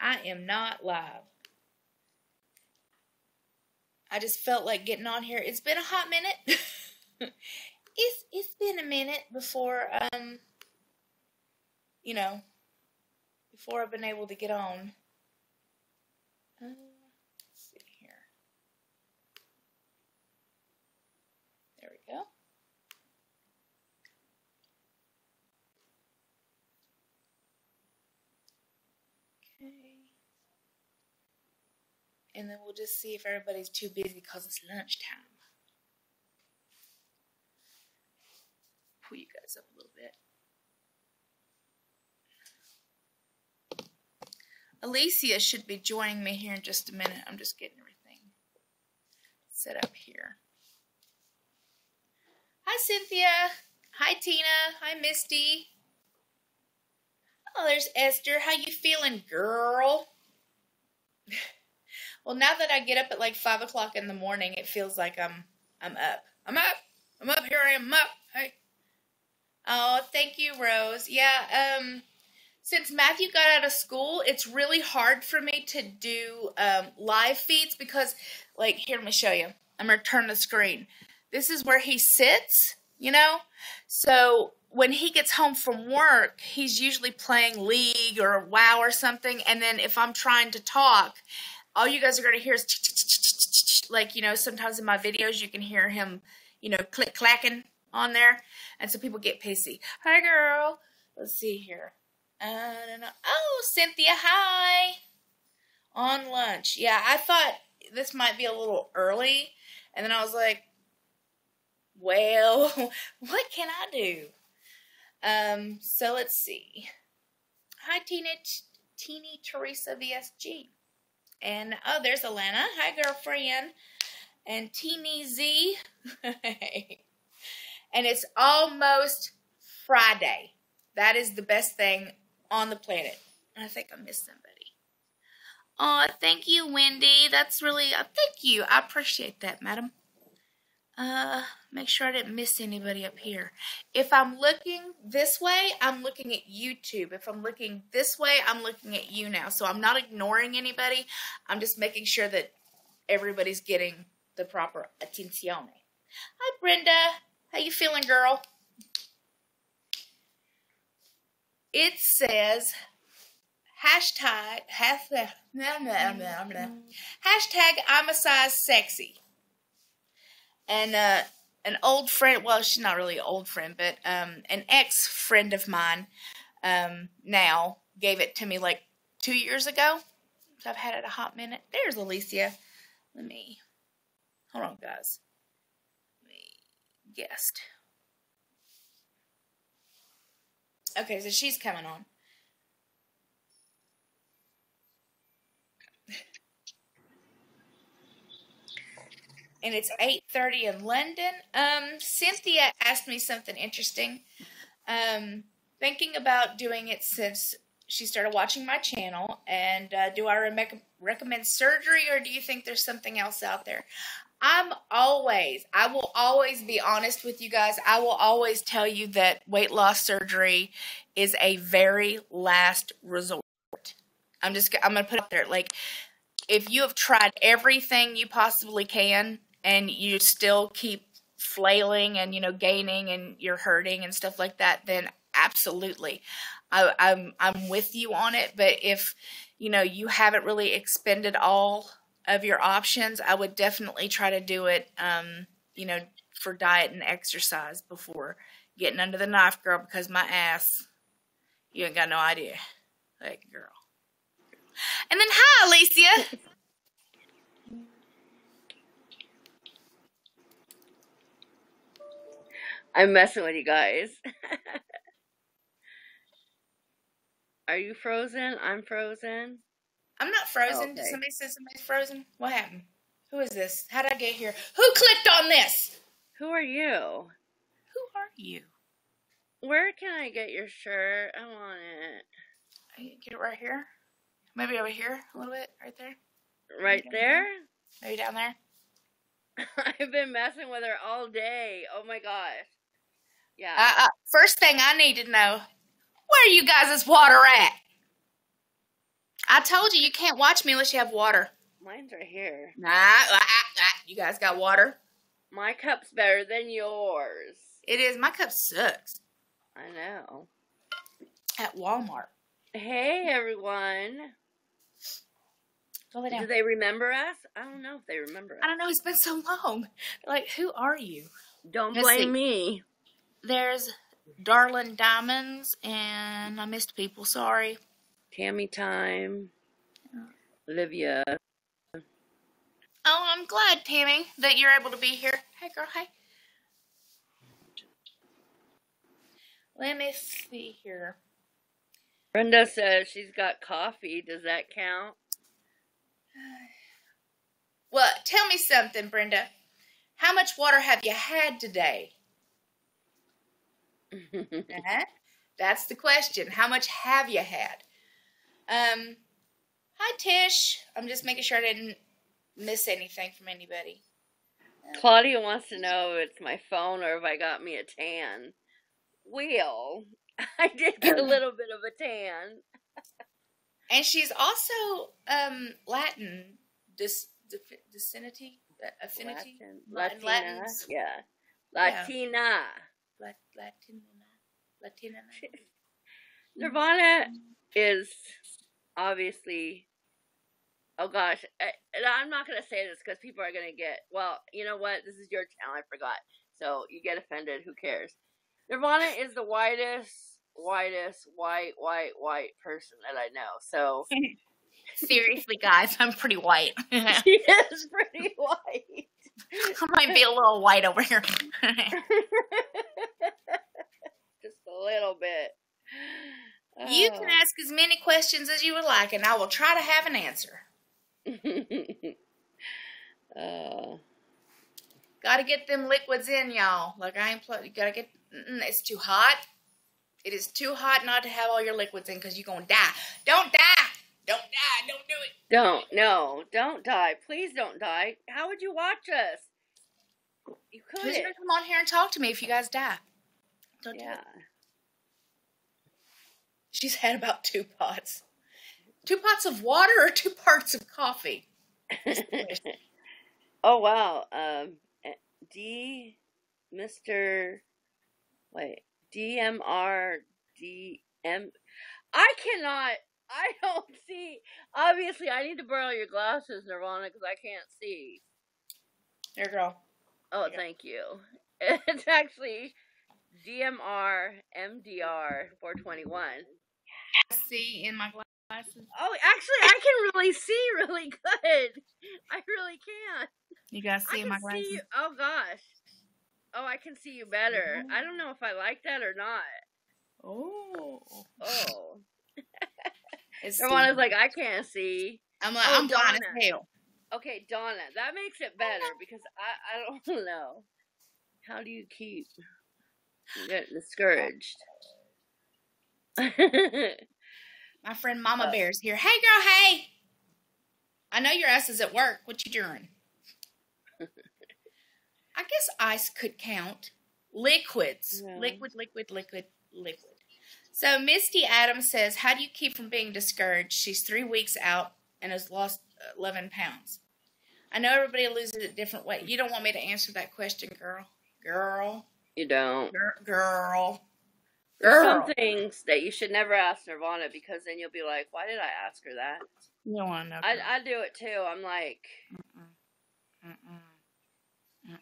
I am not live. I just felt like getting on here. It's been a hot minute. It's been a minute before you know, before I've been able to get on. Let's see here. There we go. Okay. And then we'll just see if everybody's too busy because it's lunchtime. Pull you guys up a little bit. Alicia should be joining me here in just a minute. I'm just getting everything set up here. Hi, Cynthia. Hi, Tina. Hi, Misty. Oh, there's Esther. How you feeling, girl? Well, now that I get up at like 5 o'clock in the morning, it feels like I'm up. I'm up. Here I am. I'm up. Hey. Oh, thank you, Rose. Yeah. Since Matthew got out of school, it's really hard for me to do live feeds because, like, here, let me show you. I'm going to turn the screen. This is where he sits, you know? So when he gets home from work, he's usually playing League or WoW or something. And then if I'm trying to talk, all you guys are going to hear is like, you know, sometimes in my videos you can hear him, you know, click-clacking on there. And so people get pissy. Hi, girl. Let's see here. Oh, Cynthia, hi. On lunch. Yeah, I thought this might be a little early. And then I was like, well, what can I do? So let's see. Hi, Teeny Teresa VSG. And, oh, there's Alana. Hi, girlfriend. And Teeny Z. And it's almost Friday. That is the best thing on the planet. And I think I missed somebody. Oh, thank you, Wendy. That's really, thank you. I appreciate that, madam. Make sure I didn't miss anybody up here. If I'm looking this way, I'm looking at YouTube. If I'm looking this way, I'm looking at you now. So I'm not ignoring anybody. I'm just making sure that everybody's getting the proper attenzione. Hi, Brenda. How you feeling, girl? It says hashtag I'm a size sexy. And an old friend, well, she's not really an old friend, but an ex-friend of mine now gave it to me like 2 years ago. So I've had it a hot minute. There's Alicia. Hold on, guys. Let me guest. Okay, so she's coming on. And it's 8:30 in London. Cynthia asked me something interesting. Thinking about doing it since she started watching my channel. And do I recommend surgery, or do you think there's something else out there? I will always be honest with you guys. I will always tell you that weight loss surgery is a very last resort. I'm going to put it out there. Like, if you have tried everything you possibly can and you still keep flailing and, you know, gaining and you're hurting and stuff like that, then absolutely. I'm with you on it. But if, you know, you haven't really expended all of your options, I would definitely try to do it, you know, for diet and exercise before getting under the knife, girl, because my ass, you ain't got no idea. Like, girl. And then, hi, Alicia. I'm messing with you guys. Are you frozen? I'm frozen. I'm not frozen. Okay. Did somebody say somebody's frozen? What happened? Who is this? How did I get here? Who clicked on this? Who are you? Who are you? Where can I get your shirt? I want it. I can get it right here. Maybe over here a little bit. Right there. Right there? Maybe down there. I've been messing with her all day. Oh my gosh. Yeah. First thing I need to know, where you guys' water at? I told you can't watch me unless you have water. Mine's right here. You guys got water? My cup's better than yours. It is. My cup sucks. I know. At Walmart. Hey, everyone. Do they remember us? I don't know if they remember us. I don't know. It's been so long. Like, who are you? Don't blame me. There's Darlin Diamonds, and I missed people. Sorry. Tammy Time. Olivia. Oh, I'm glad, Tammy, that you're able to be here. Hey, girl, hey. Let me see here. Brenda says she's got coffee. Does that count? Well, tell me something, Brenda. How much water have you had today? That's the question. How much have you had? Hi, Tish. I'm just making sure I didn't miss anything from anybody. Claudia wants to know if it's my phone or if I got me a tan. Well, I did get a little bit of a tan. And she's also Latin affinity. Latina. Yeah. Latina. Latina. Nirvana is obviously, oh gosh, I'm not going to say this because people are going to get, well, you know what? This is your channel. I forgot. So you get offended. Who cares? Nirvana is the whitest white person that I know. So seriously, guys, I'm pretty white. She is pretty white. I might be a little white over here. Just a little bit. You can ask as many questions as you would like, and I will try to have an answer. Gotta get them liquids in, y'all. Like, I ain't gotta get, it's too hot. It is too hot not to have all your liquids in because you're gonna die. Don't die! Don't die! Don't do it! Don't die. Please don't die. How would you watch us? You could. Who's gonna come on here and talk to me if you guys die? Don't do it. She's had about 2 pots. 2 pots of water or 2 parts of coffee? Oh, wow. DMR. I don't see. Obviously, I need to borrow your glasses, Nirvana, because I can't see. There, girl. Oh, yeah. Thank you. It's actually DMR MDR 421. I see in my glasses. Oh, actually, I can really see really good. I really can. You guys see in my glasses? See oh, gosh. Oh, I can see you better. I don't know if I like that or not. Oh. Nirvana's like, I can't see. I'm like, I'm blind as hell. Okay, Donna, that makes it better because I don't know. How do you keep getting discouraged? My friend Mama Bear's here. Hey, girl, hey. I know your ass is at work. What you doing? I guess ice could count. Liquids. Yeah. Liquid. So Misty Adams says, how do you keep from being discouraged? She's 3 weeks out and has lost 11 pounds. I know everybody loses it a different way. You don't want me to answer that question, girl. You don't. Girl. Some things that you should never ask Nirvana because then you'll be like, why did I ask her that? You don't want to know. I do it too. I'm like,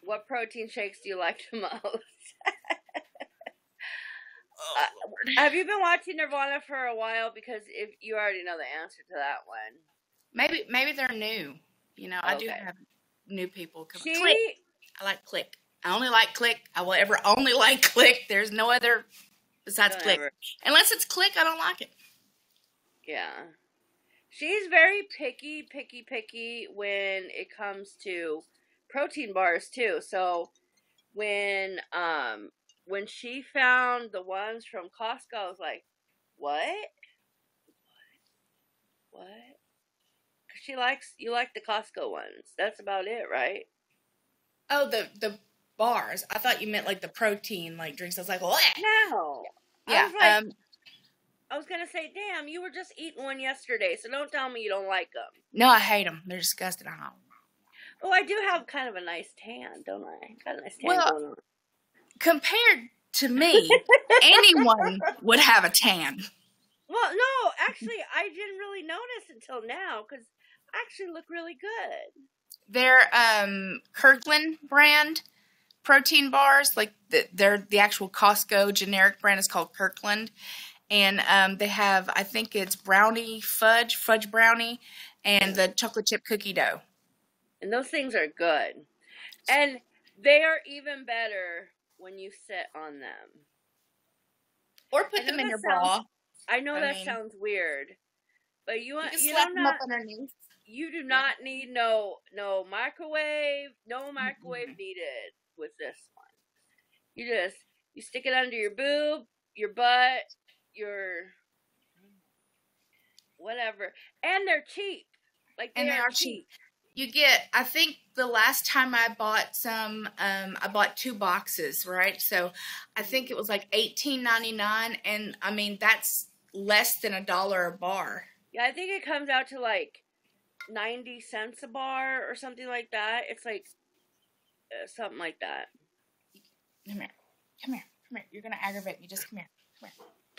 what protein shakes do you like the most? Have you been watching Nirvana for a while? Because if you already know the answer to that one. Maybe they're new. You know, I do have new people come. Click. I like Click. I only like Click. I will ever only like Click. There's no other besides Click. Unless it's Click, I don't like it. Yeah. She's very picky when it comes to protein bars too. So when she found the ones from Costco, I was like, what? You like the Costco ones. That's about it, right? Oh, the bars. I thought you meant like the protein like drinks. I was like, what? No. Yeah. I was gonna say, damn, you were just eating one yesterday, so don't tell me you don't like them. No, I hate them. They're disgusting. Oh, I do have kind of a nice tan, don't I? Got a nice tan Well, going on. compared to me, anyone would have a tan. Well, no, actually, I didn't really notice until now because I actually look really good. They're Kirkland brand protein bars. Like they're the actual Costco generic brand is called Kirkland, and they have, I think it's brownie fudge brownie, and the chocolate chip cookie dough. And those things are good, and they are even better when you sit on them or put them in your bra. I know that sounds weird, but you slap them up underneath. You do not need no microwave, no microwave needed with this one. You stick it under your boob, your butt, your whatever, and they're cheap. Like they are cheap. You get, I think the last time I bought some, I bought 2 boxes, right? So I think it was like $18.99, and I mean that's less than $1 a bar. Yeah, I think it comes out to like 90 cents a bar or something like that. It's like something like that. Come here. You're gonna aggravate me. Just come here.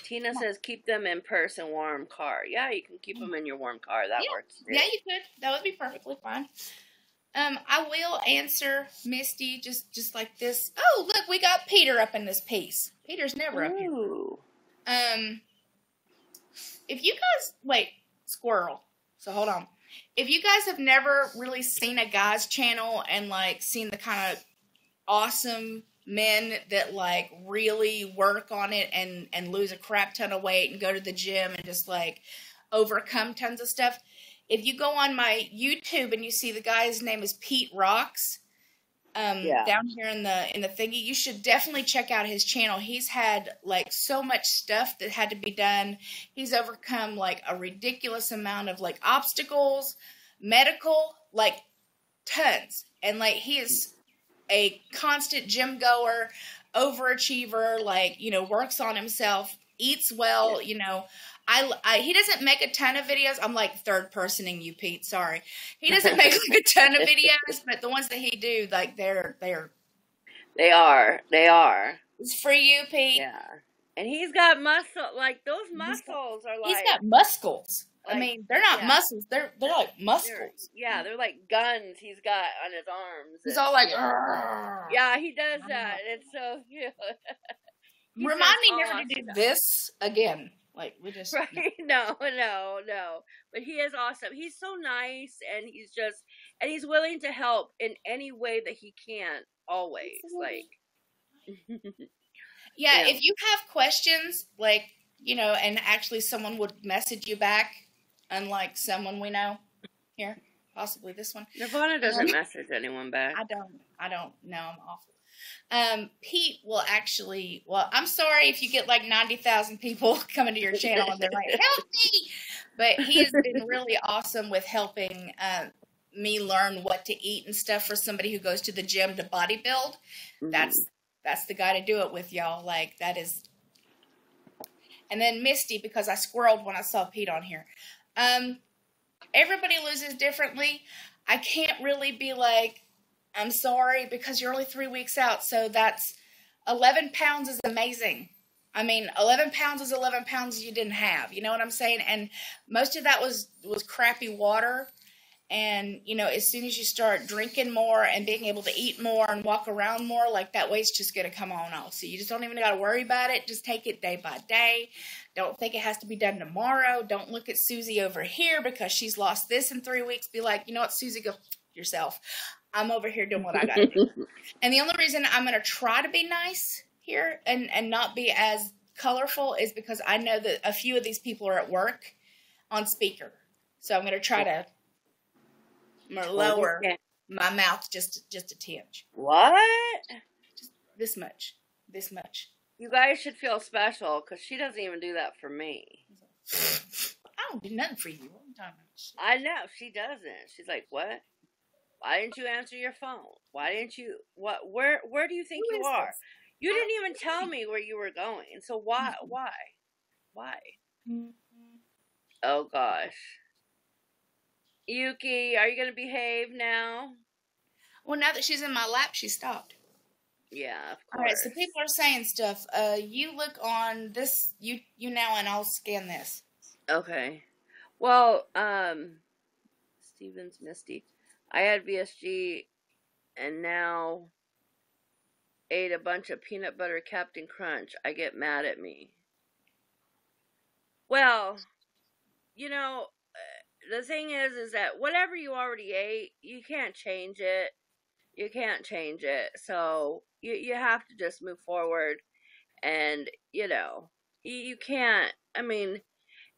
Tina says keep them in purse and warm car. Yeah, you can keep them in your warm car. That works too. Yeah, you could. That would be perfectly fine. I will answer Misty just like this. Oh, look, we got Peter up in this piece. Peter's never up here. If you guys wait, squirrel. So hold on. If you guys have never really seen a guy's channel and like seen the kind of awesome men that like really work on it and lose a crap ton of weight and go to the gym and just like overcome tons of stuff. If you go on my YouTube and you see the guy's name is Pete Rocks, down here in the thingy, you should definitely check out his channel. He's had like so much stuff that had to be done. He's overcome like a ridiculous amount of like obstacles, medical, like tons. And like he is a constant gym goer, overachiever, like, you know, works on himself, eats well, you know. He doesn't make a ton of videos. I'm like third personing you, Pete. Sorry. He doesn't make like a ton of videos, but the ones that he do, like they are. It's for you, Pete. Yeah. And he's got muscle, like those muscles are like. He's got muscles. Like, I mean, they're not muscles. They're like muscles. They're like guns he's got on his arms. He's all like, yeah, he does that. It's so cute. Remind me never to do this again. Like, we just... Right? No. But he is awesome. He's so nice, and he's willing to help in any way that he can, always. Like... yeah, if you have questions, like, you know, and actually someone would message you back, unlike someone we know here, possibly this one. Nirvana doesn't message anyone back. I don't know. I'm awful. Pete will actually, well, I'm sorry if you get like 90,000 people coming to your channel and they're like, help me! But he has been really awesome with helping me learn what to eat and stuff for somebody who goes to the gym to bodybuild. Mm-hmm. That's the guy to do it with, y'all. Like, that is... And then Misty, because I squirreled when I saw Pete on here. Everybody loses differently. I can't really be like, I'm sorry, because you're only 3 weeks out. So that's 11 pounds is amazing. I mean, 11 pounds is 11 pounds you didn't have. You know what I'm saying? And most of that was crappy water. And, you know, as soon as you start drinking more and being able to eat more and walk around more, like that weight's just going to come on off. So you just don't even got to worry about it. Just take it day by day. Don't think it has to be done tomorrow. Don't look at Susie over here because she's lost this in 3 weeks. Be like, you know what, Susie, go yourself. I'm over here doing what I got to do. And the only reason I'm going to try to be nice here and not be as colorful is because I know that a few of these people are at work on speaker. So I'm going to try to lower my mouth just a tinge. What? Just this much. This much. You guys should feel special because she doesn't even do that for me. I don't do nothing for you. What are you talking about? I know. She doesn't. She's like, what? Why didn't you answer your phone? Why didn't you? What? Where do you think you are? This? You didn't even tell me where you were going. So why? Oh gosh. Yuki, are you going to behave now? Well, now that she's in my lap, she stopped. Yeah, of All right, course. so people are saying stuff. You look on this, you now, and I'll scan this. Okay. Well, Stevens Misty. I had VSG and now ate a bunch of peanut butter Captain Crunch. I get mad at me. Well, you know, the thing is that whatever you already ate, you can't change it. You can't change it. So you have to just move forward. And, you can't, I mean,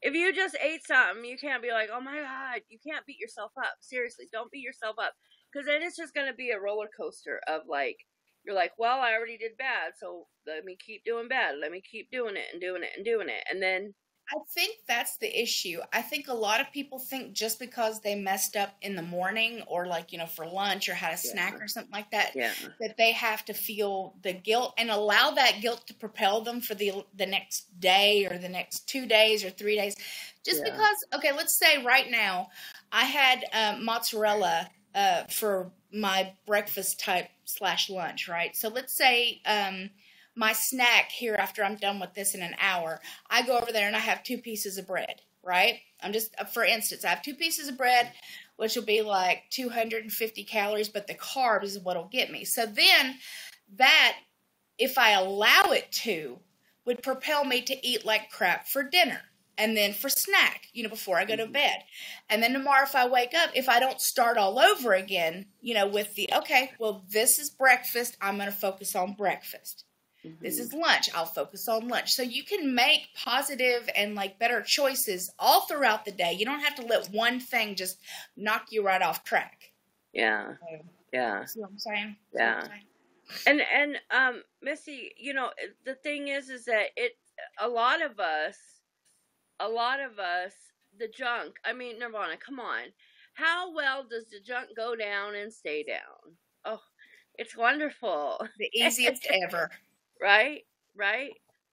if you just ate something, you can't be like, oh my God, you can't beat yourself up. Seriously, don't beat yourself up. Because then it's just going to be a roller coaster of like, you're like, well, I already did bad, so let me keep doing bad. Let me keep doing it and doing it and doing it. And then I think that's the issue. I think a lot of people think just because they messed up in the morning or like, for lunch or had a snack or something like that, that they have to feel the guilt and allow that guilt to propel them for the next day or the next 2 days or 3 days. Just because, okay, let's say right now I had mozzarella for my breakfast type / lunch, right? So let's say my snack here after I'm done with this in an hour, I go over there and I have 2 pieces of bread, right? I'm just, for instance, I have 2 pieces of bread, which will be like 250 calories, but the carbs is what'll get me. So then that, if I allow it to, would propel me to eat like crap for dinner. And then for snack, before I go to bed. And then tomorrow if I wake up, if I don't start all over again, with the, okay, well, this is breakfast. I'm going to focus on breakfast. This is lunch. I'll focus on lunch. So you can make positive and like better choices all throughout the day. You don't have to let one thing just knock you right off track. Yeah. Yeah. See what I'm saying? Yeah. And Missy, the thing is that a lot of us, the junk, I mean, Nirvana, come on. How well does the junk go down and stay down? Oh, it's wonderful. The easiest ever. Right?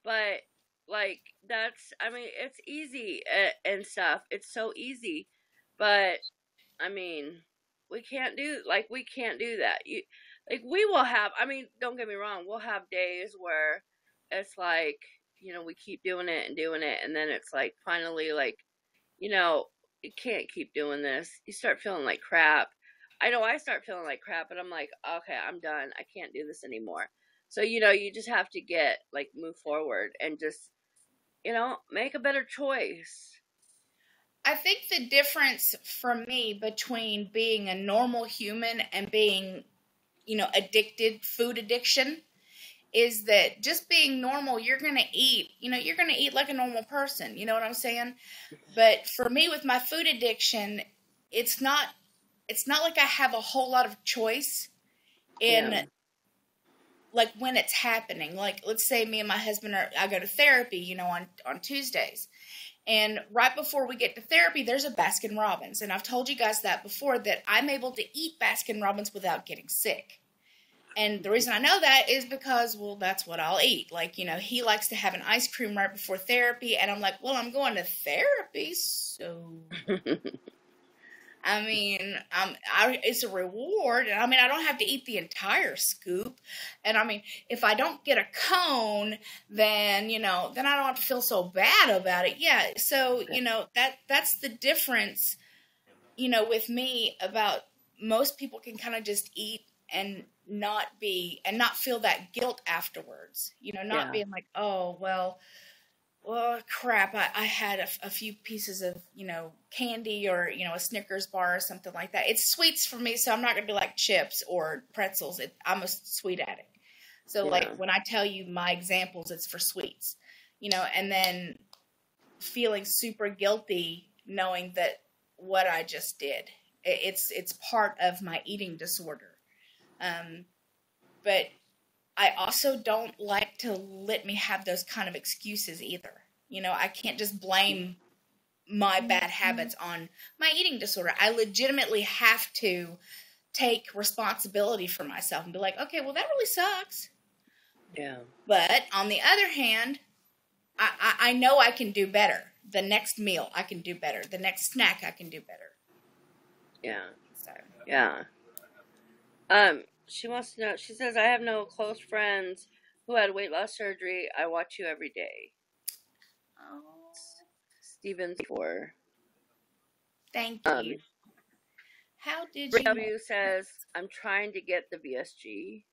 But, like, it's easy and stuff. It's so easy. But, I mean, we can't do that. We will have, don't get me wrong, we'll have days where it's like, we keep doing it, and then it's like, finally, like, you can't keep doing this. You start feeling like crap. I know I start feeling like crap, but I'm like, okay, I'm done. I can't do this anymore. So, you just have to move forward and just, make a better choice. I think the difference for me between being a normal human and being, addicted, food addiction, is that just being normal, you're going to eat, you're going to eat like a normal person. You know what I'm saying? But for me with my food addiction, it's not like I have a whole lot of choice in like when it's happening. Like, let's say me and my husband I go to therapy, on Tuesdays. And right before we get to therapy, there's a Baskin Robbins. And I've told you guys that before, that I'm able to eat Baskin Robbins without getting sick. And the reason I know that is because, well, that's what I'll eat. Like, he likes to have an ice cream right before therapy. And I'm like, well, I'm going to therapy, so... it's a reward. And I don't have to eat the entire scoop. And if I don't get a cone, then, then I don't have to feel so bad about it. Yeah. So, that's the difference, with me about most people can kind of just eat and not feel that guilt afterwards, not being like, oh, well, crap, I had a few pieces of, candy or, a Snickers bar or something like that. It's sweets for me, so I'm not going to be like chips or pretzels. I'm a sweet addict. So, like, when I tell you my examples, it's for sweets, and then feeling super guilty knowing that what I just did, it's part of my eating disorder. But I also don't like to let me have those kind of excuses either. I can't just blame my bad habits on my eating disorder. I legitimately have to take responsibility for myself and be like, okay, well, that really sucks. Yeah. But on the other hand, I know I can do better. the next meal I can do better. The next snack I can do better. Yeah. So. Yeah. She wants to know, she says, I have no close friends who had weight loss surgery. I watch you every day. Oh. Stephen 4. Thank you. How did Rick you... W says, I'm trying to get the VSG.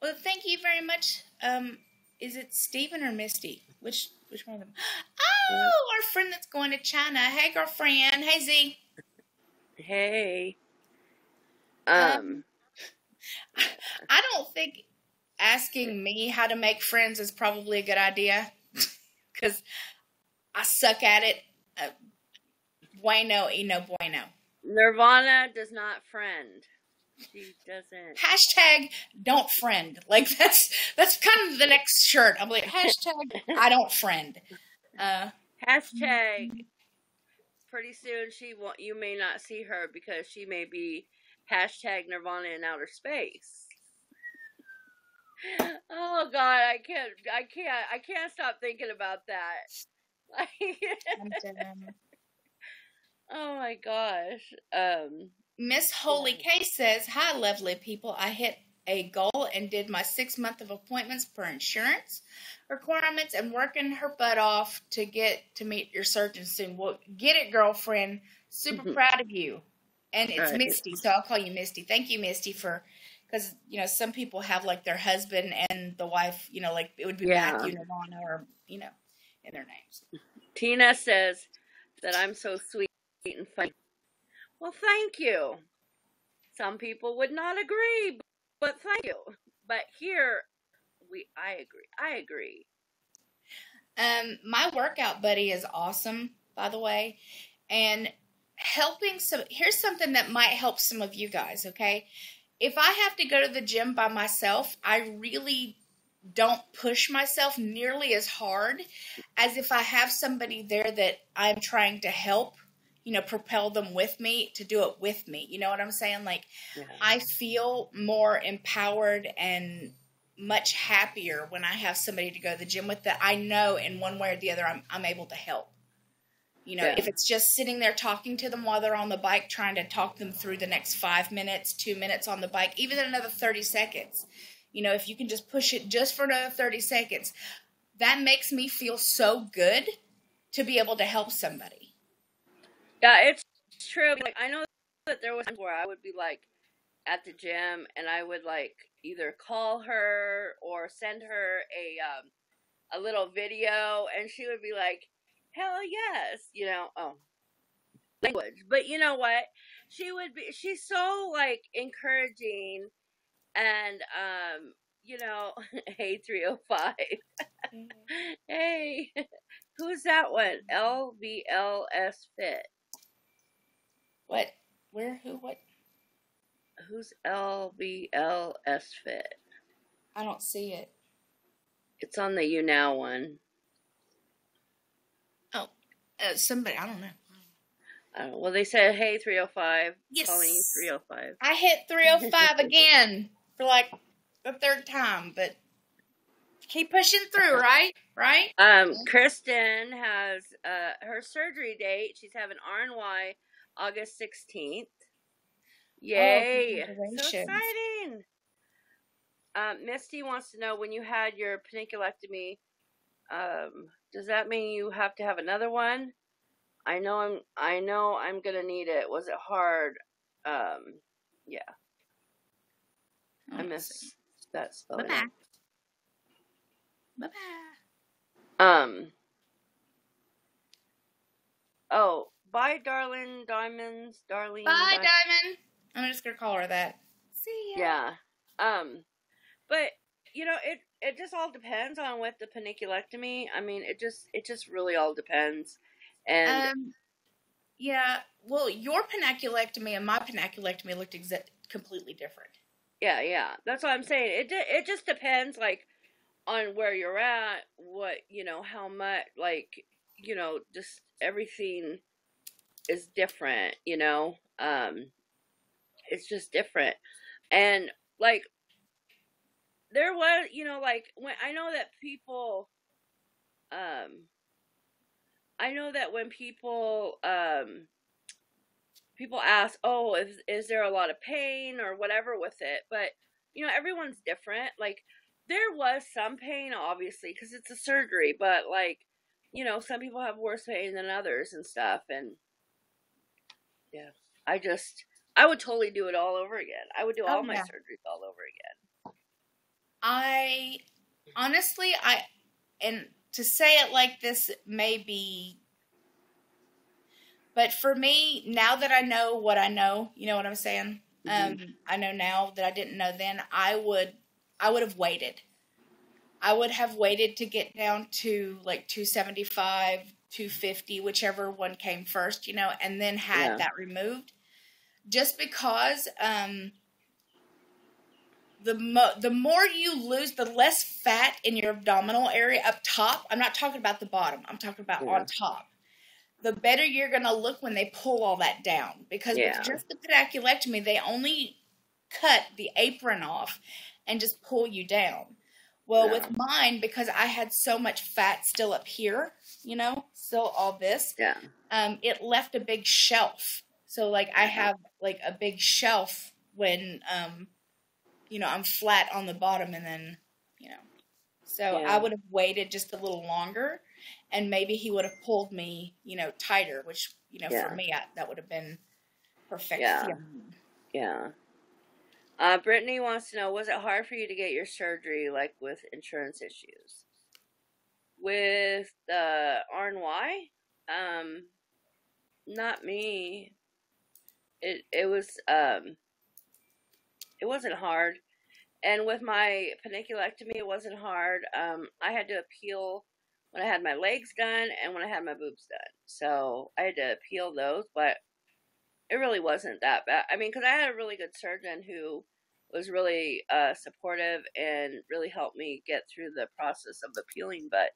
Well, thank you very much. Is it Stephen or Misty? Which one of them? Oh, our friend that's going to China. Hey, girlfriend. Hey, Z. Hey. I don't think asking me how to make friends is probably a good idea because I suck at it. Bueno y no bueno. Nirvana does not friend. She doesn't. Hashtag don't friend. Like that's kind of the next shirt. I'm like, hashtag I don't friend. Hashtag pretty soon you may not see her because she may be hashtag Nirvana in outer space. Oh God, I can't stop thinking about that. Oh my gosh. Miss Holy K says, hi, lovely people. I hit a goal and did my 6 month of appointments for insurance requirements and working her butt off to get to meet your surgeon soon. Well, get it, girlfriend. Super proud of you. And it's right. Misty, so I'll call you Misty. Thank you, Misty, because, some people have, like, their husband and the wife, like, it would be Matthew, Nirvana, or, in their names. Tina says that I'm so sweet and funny. Well, thank you. Some people would not agree, but thank you. But here, I agree. My workout buddy is awesome, by the way, and here's something that might help some of you guys, okay? If I have to go to the gym by myself, I really don't push myself nearly as hard as if I have somebody there that I'm trying to help, propel them with me to do it with me. You know what I'm saying? Like, I feel more empowered and much happier when I have somebody to go to the gym with that I know in one way or the other I'm able to help. If it's just sitting there talking to them while they're on the bike, trying to talk them through the next 5 minutes, 2 minutes on the bike, even another 30 seconds. If you can just push it just for another 30 seconds, that makes me feel so good to be able to help somebody. Yeah, it's true. Like, I know that there was times where I would be, like, at the gym, and I would, like, either call her or send her a little video, and she would be like, hell yes, language. But you know what? She's so, like, encouraging, and, hey, 305. Hey, who's that one? LBLS Fit. What? Where? Who? What? Who's LBLS Fit? I don't see it. It's on the You Now one. Oh, somebody. I don't know. Well, they said, hey, 305. Yes. Calling you 305. I hit 305 again for like the third time, but keep pushing through, right? Right? Kristen has her surgery date. She's having RNY August 16th. Yay. Oh, so exciting. Misty wants to know, when you had your paniculectomy, does that mean you have to have another one? I know I'm gonna need it. Was it hard? Yeah. I miss that spelling. Bye-bye. Bye-bye. Oh, bye, darling diamonds, darling. Bye, Diamond. I'm just gonna call her that. See ya. Yeah. But it just all depends on what the paniculectomy. I mean, it just really all depends. And yeah. Well, your paniculectomy and my paniculectomy looked completely different. Yeah. That's what I'm saying. It just depends, like, on where you're at, what, how much, like, just everything is different, it's just different. And, like, there was, like, when I know that people, when people ask, oh, is there a lot of pain or whatever with it? But, everyone's different. Like, there was some pain, obviously, because it's a surgery, but, like, some people have worse pain than others and stuff. And, yeah, I would totally do it all over again. I would do all my surgeries all over again. And to say it like this may be, but for me, now that I know what I know, you know what I'm saying? Mm-hmm. I know now that I didn't know then. I would have waited. I would have waited to get down to like 275, 250, whichever one came first, and then had that removed. Just because the more you lose, the less fat in your abdominal area up top. I'm not talking about the bottom. I'm talking about on top. The better you're going to look when they pull all that down. Because with just the pediculaectomy, they only cut the apron off and just pull you down. Well, with mine, because I had so much fat still up here, still all this, it left a big shelf. So, like, I have, like, a big shelf when, I'm flat on the bottom and then, So I would have waited just a little longer, and maybe he would have pulled me, tighter, which, for me, that would have been perfect. Yeah. Brittany wants to know, was it hard for you to get your surgery, like, with insurance issues? With the RNY? Not me. It wasn't hard. And with my paniculectomy, it wasn't hard. I had to appeal when I had my legs done and when I had my boobs done. So I had to appeal those, but it really wasn't that bad. I mean, because I had a really good surgeon who was really supportive and really helped me get through the process of appealing. But,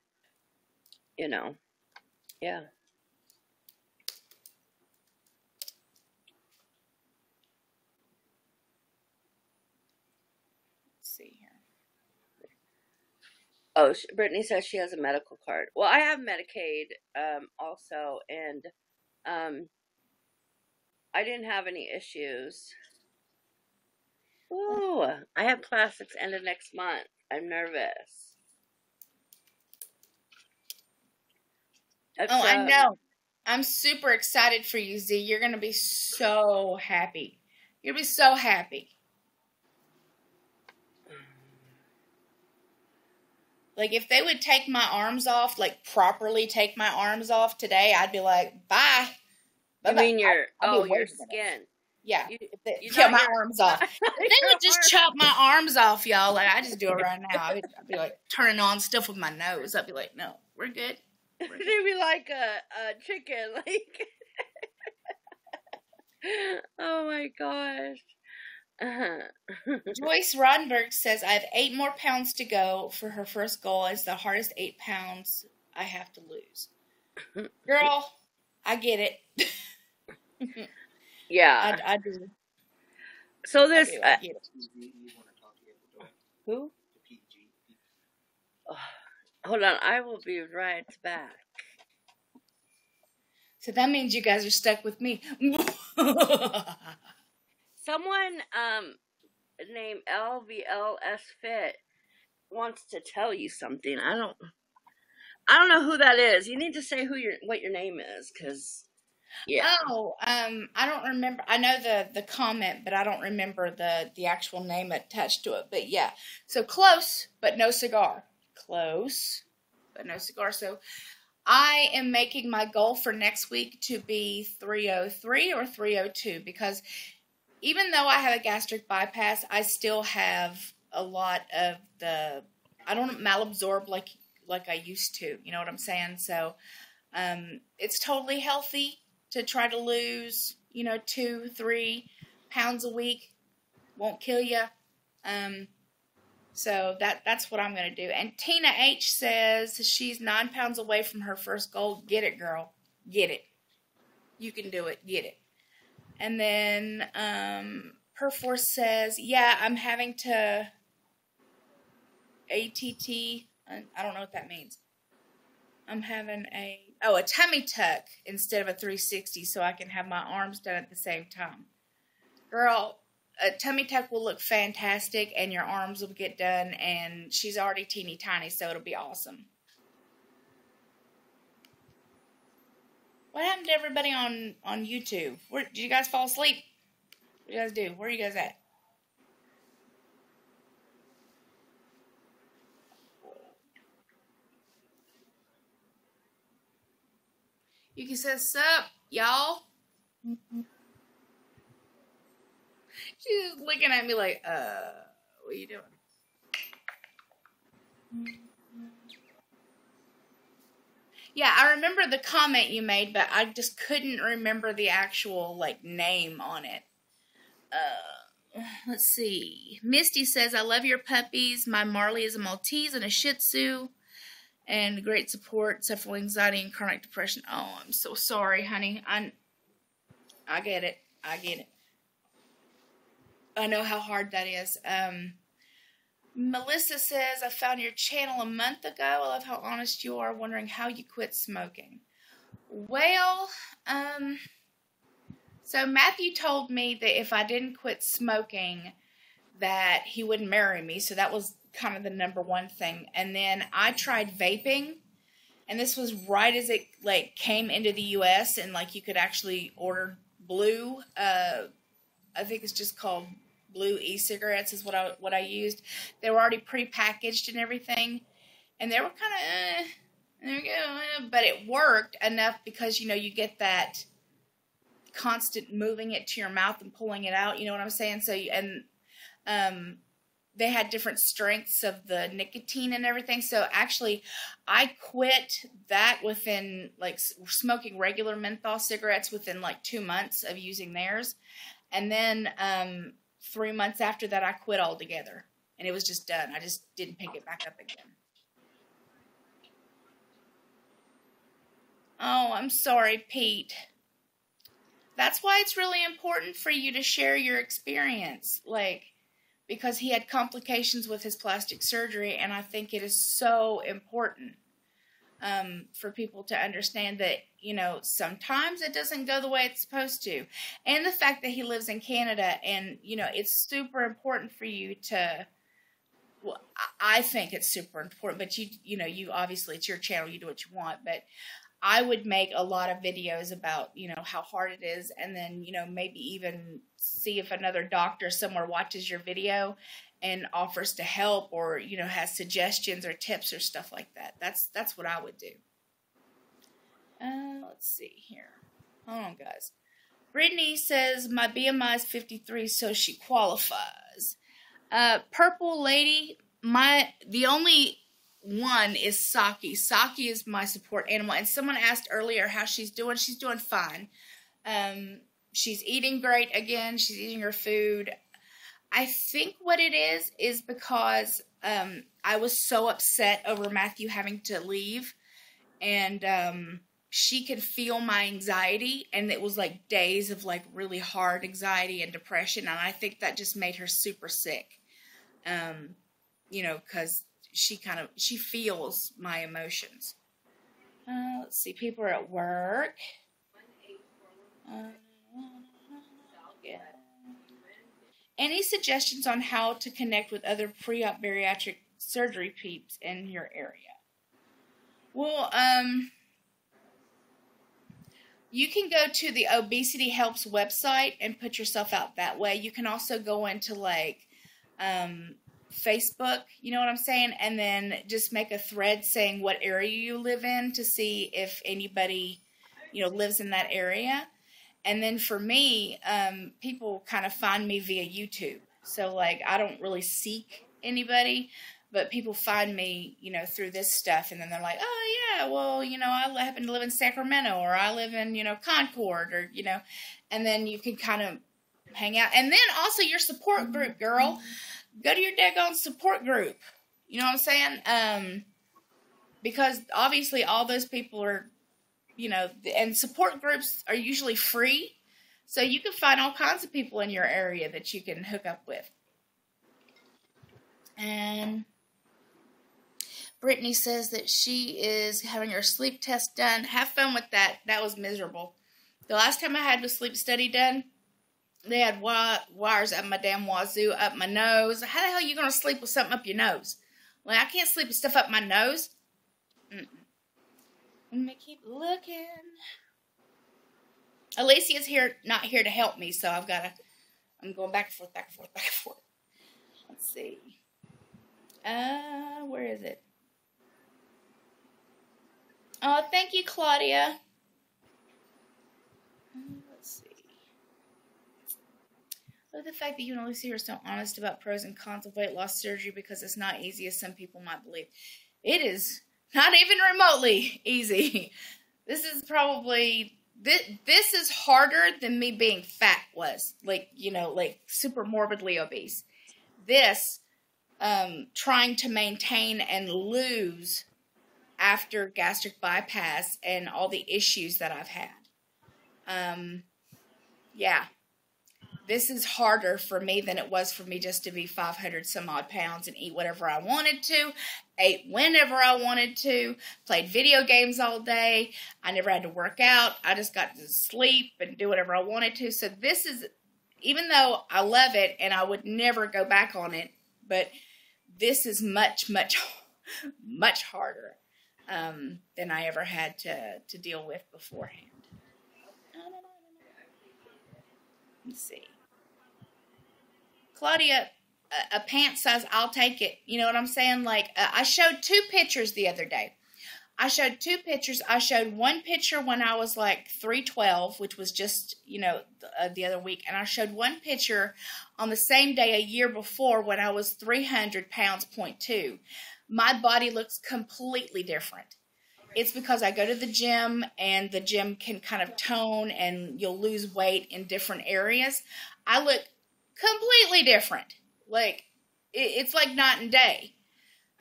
yeah. Oh, Brittany says she has a medical card. Well, I have Medicaid also, and I didn't have any issues. Ooh, I have plastics ended next month. I'm nervous. I know. I'm super excited for you, Z. You're going to be so happy. You're going to be so happy. Like, if they would take my arms off, like, properly take my arms off today, I'd be like, bye. I mean, your skin. Yeah, my arms off. They would just chop my arms off, y'all. Like, I just do it right now. I'd be like, turning on stuff with my nose. I'd be like, no, we're good. They'd be like a chicken, like. Oh, my gosh. Joyce Rodenberg says, I have 8 more pounds to go for her first goal. It's the hardest 8 pounds I have to lose. Girl, I get it. Yeah. I do. So there's... Who? Oh, hold on, I will be right back. So that means you guys are stuck with me. Someone named LVLS Fit wants to tell you something. I don't know who that is. You need to say what your name is, because I don't remember. I know the comment, but I don't remember the actual name attached to it. But yeah, so close, but no cigar. Close, but no cigar. So I am making my goal for next week to be 303 or 302, because even though I have a gastric bypass, I still have a lot of I don't malabsorb like I used to. You know what I'm saying? So it's totally healthy to try to lose, 2-3 pounds a week. Won't kill you. So that's what I'm going to do. And Tina H says she's 9 pounds away from her first goal. Get it, girl. Get it. You can do it. Get it. And then Perforce says, yeah, I'm having to ATT. I don't know what that means. I'm having a tummy tuck instead of a 360 so I can have my arms done at the same time. Girl, a tummy tuck will look fantastic and your arms will get done, and she's already teeny tiny, so it'll be awesome. What happened to everybody on YouTube? Did you guys fall asleep? What do you guys do? Where are you guys at? Yuki says, sup, y'all? She's looking at me like, what are you doing? Yeah, I remember the comment you made, but I just couldn't remember the actual, like, name on it. Let's see. Misty says, I love your puppies. My Marley is a Maltese and a Shih Tzu. And great support, suffer from anxiety and chronic depression. Oh, I'm so sorry, honey. I get it. I get it. I know how hard that is. Melissa says, I found your channel a month ago. I love how honest you are, wondering how you quit smoking. Well, so Matthew told me that if I didn't quit smoking, that he wouldn't marry me. So that was kind of the number one thing. And then I tried vaping, and this was right as it like came into the U.S. and like you could actually order blue. I think it's just called blue e-cigarettes is what I used. They were already pre-packaged and everything, and they were kind of there you go, but it worked enough because you get that constant moving it to your mouth and pulling it out. You know what I'm saying? So they had different strengths of the nicotine and everything. So actually, I quit that within like smoking regular menthol cigarettes within like 2 months of using theirs, and then 3 months after that, I quit altogether, and it was just done. I just didn't pick it back up again. Oh, I'm sorry, Pete. That's why it's really important for you to share your experience, because he had complications with his plastic surgery, and I think it is so important for people to understand that, sometimes it doesn't go the way it's supposed to. And the fact that he lives in Canada, and, it's super important for you to, well, I think it's super important, but you obviously, it's your channel, you do what you want, but I would make a lot of videos about, how hard it is, and then, maybe even see if another doctor somewhere watches your video and offers to help, or, has suggestions or tips or stuff like that. That's what I would do. Let's see here. Hold on, guys. Brittany says, my BMI is 53, so she qualifies. Purple Lady, the only one is Saki. Saki is my support animal. And someone asked earlier how she's doing. She's doing fine. She's eating great again. She's eating her food. I think what it is because I was so upset over Matthew having to leave. And she could feel my anxiety. And it was like days of like really hard anxiety and depression. And I think that just made her super sick. Because she feels my emotions. Let's see, people are at work. Yeah. Any suggestions on how to connect with other pre-op bariatric surgery peeps in your area? Well, you can go to the Obesity Helps website and put yourself out that way. You can also go into Facebook, you know what I'm saying? And then just make a thread saying what area you live in to see if anybody, lives in that area. And then for me, people kind of find me via YouTube. So, I don't really seek anybody, but people find me, through this stuff. And then they're like, oh, yeah, well, I happen to live in Sacramento, or I live in, Concord, or, and then you can kind of hang out. And then also your support group, girl. Go to your daggone support group. You know what I'm saying? Because obviously all those people are, and support groups are usually free. So you can find all kinds of people in your area that you can hook up with. And Brittany says that she is having her sleep test done. Have fun with that. That was miserable. The last time I had the sleep study done, they had wires up my damn wazoo, up my nose. How the hell are you going to sleep with something up your nose? Like, I can't sleep with stuff up my nose. Let me keep looking. Alicia's not here to help me, so I'm going back and forth, back and forth, back and forth. Let's see. Where is it? Oh, thank you, Claudia. Let's see. I love the fact that you and Alicia are so honest about pros and cons of weight loss surgery because it's not easy as some people might believe. It is not even remotely easy. This is probably... This is harder than me being fat was. Like, like super morbidly obese. This, trying to maintain and lose after gastric bypass and all the issues that I've had. Yeah. This is harder for me than it was for me just to be 500 some odd pounds and eat whatever I wanted to, ate whenever I wanted to, played video games all day. I never had to work out. I just got to sleep and do whatever I wanted to. So this is, even though I love it and I would never go back on it, but this is much, much, much harder than I ever had to deal with beforehand. Let's see. Claudia, a pant size, I'll take it. You know what I'm saying? Like, I showed 2 pictures the other day. I showed 2 pictures. I showed one picture when I was like 312, which was just, the other week. And I showed one picture on the same day a year before when I was 300 pounds, 0.2. My body looks completely different. It's because I go to the gym and the gym can kind of tone and you'll lose weight in different areas. I look completely different. Like, it's like night and day.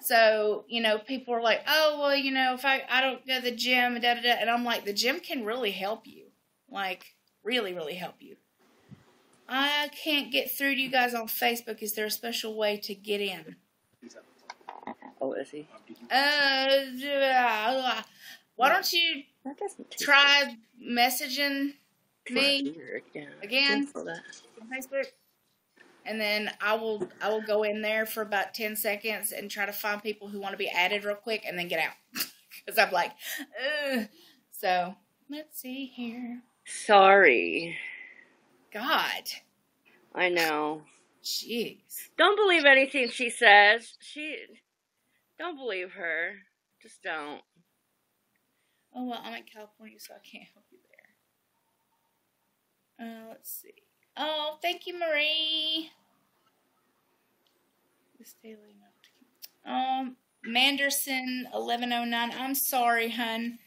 So, people are like, oh, well, if I don't go to the gym, and I'm like, the gym can really help you. Like, really, really help you. I can't get through to you guys on Facebook. Is there a special way to get in? Oh, is he? Why don't you try messaging me again on Facebook? And then I will go in there for about 10 seconds and try to find people who want to be added real quick and then get out. Because I'm like, ugh. So, let's see here. Sorry. God. I know. Jeez. Don't believe anything she says. Don't believe her. Just don't. Oh, well, I'm in California, so I can't help you there. Let's see. Oh, thank you, Marie. Manderson 1109. I'm sorry, hun.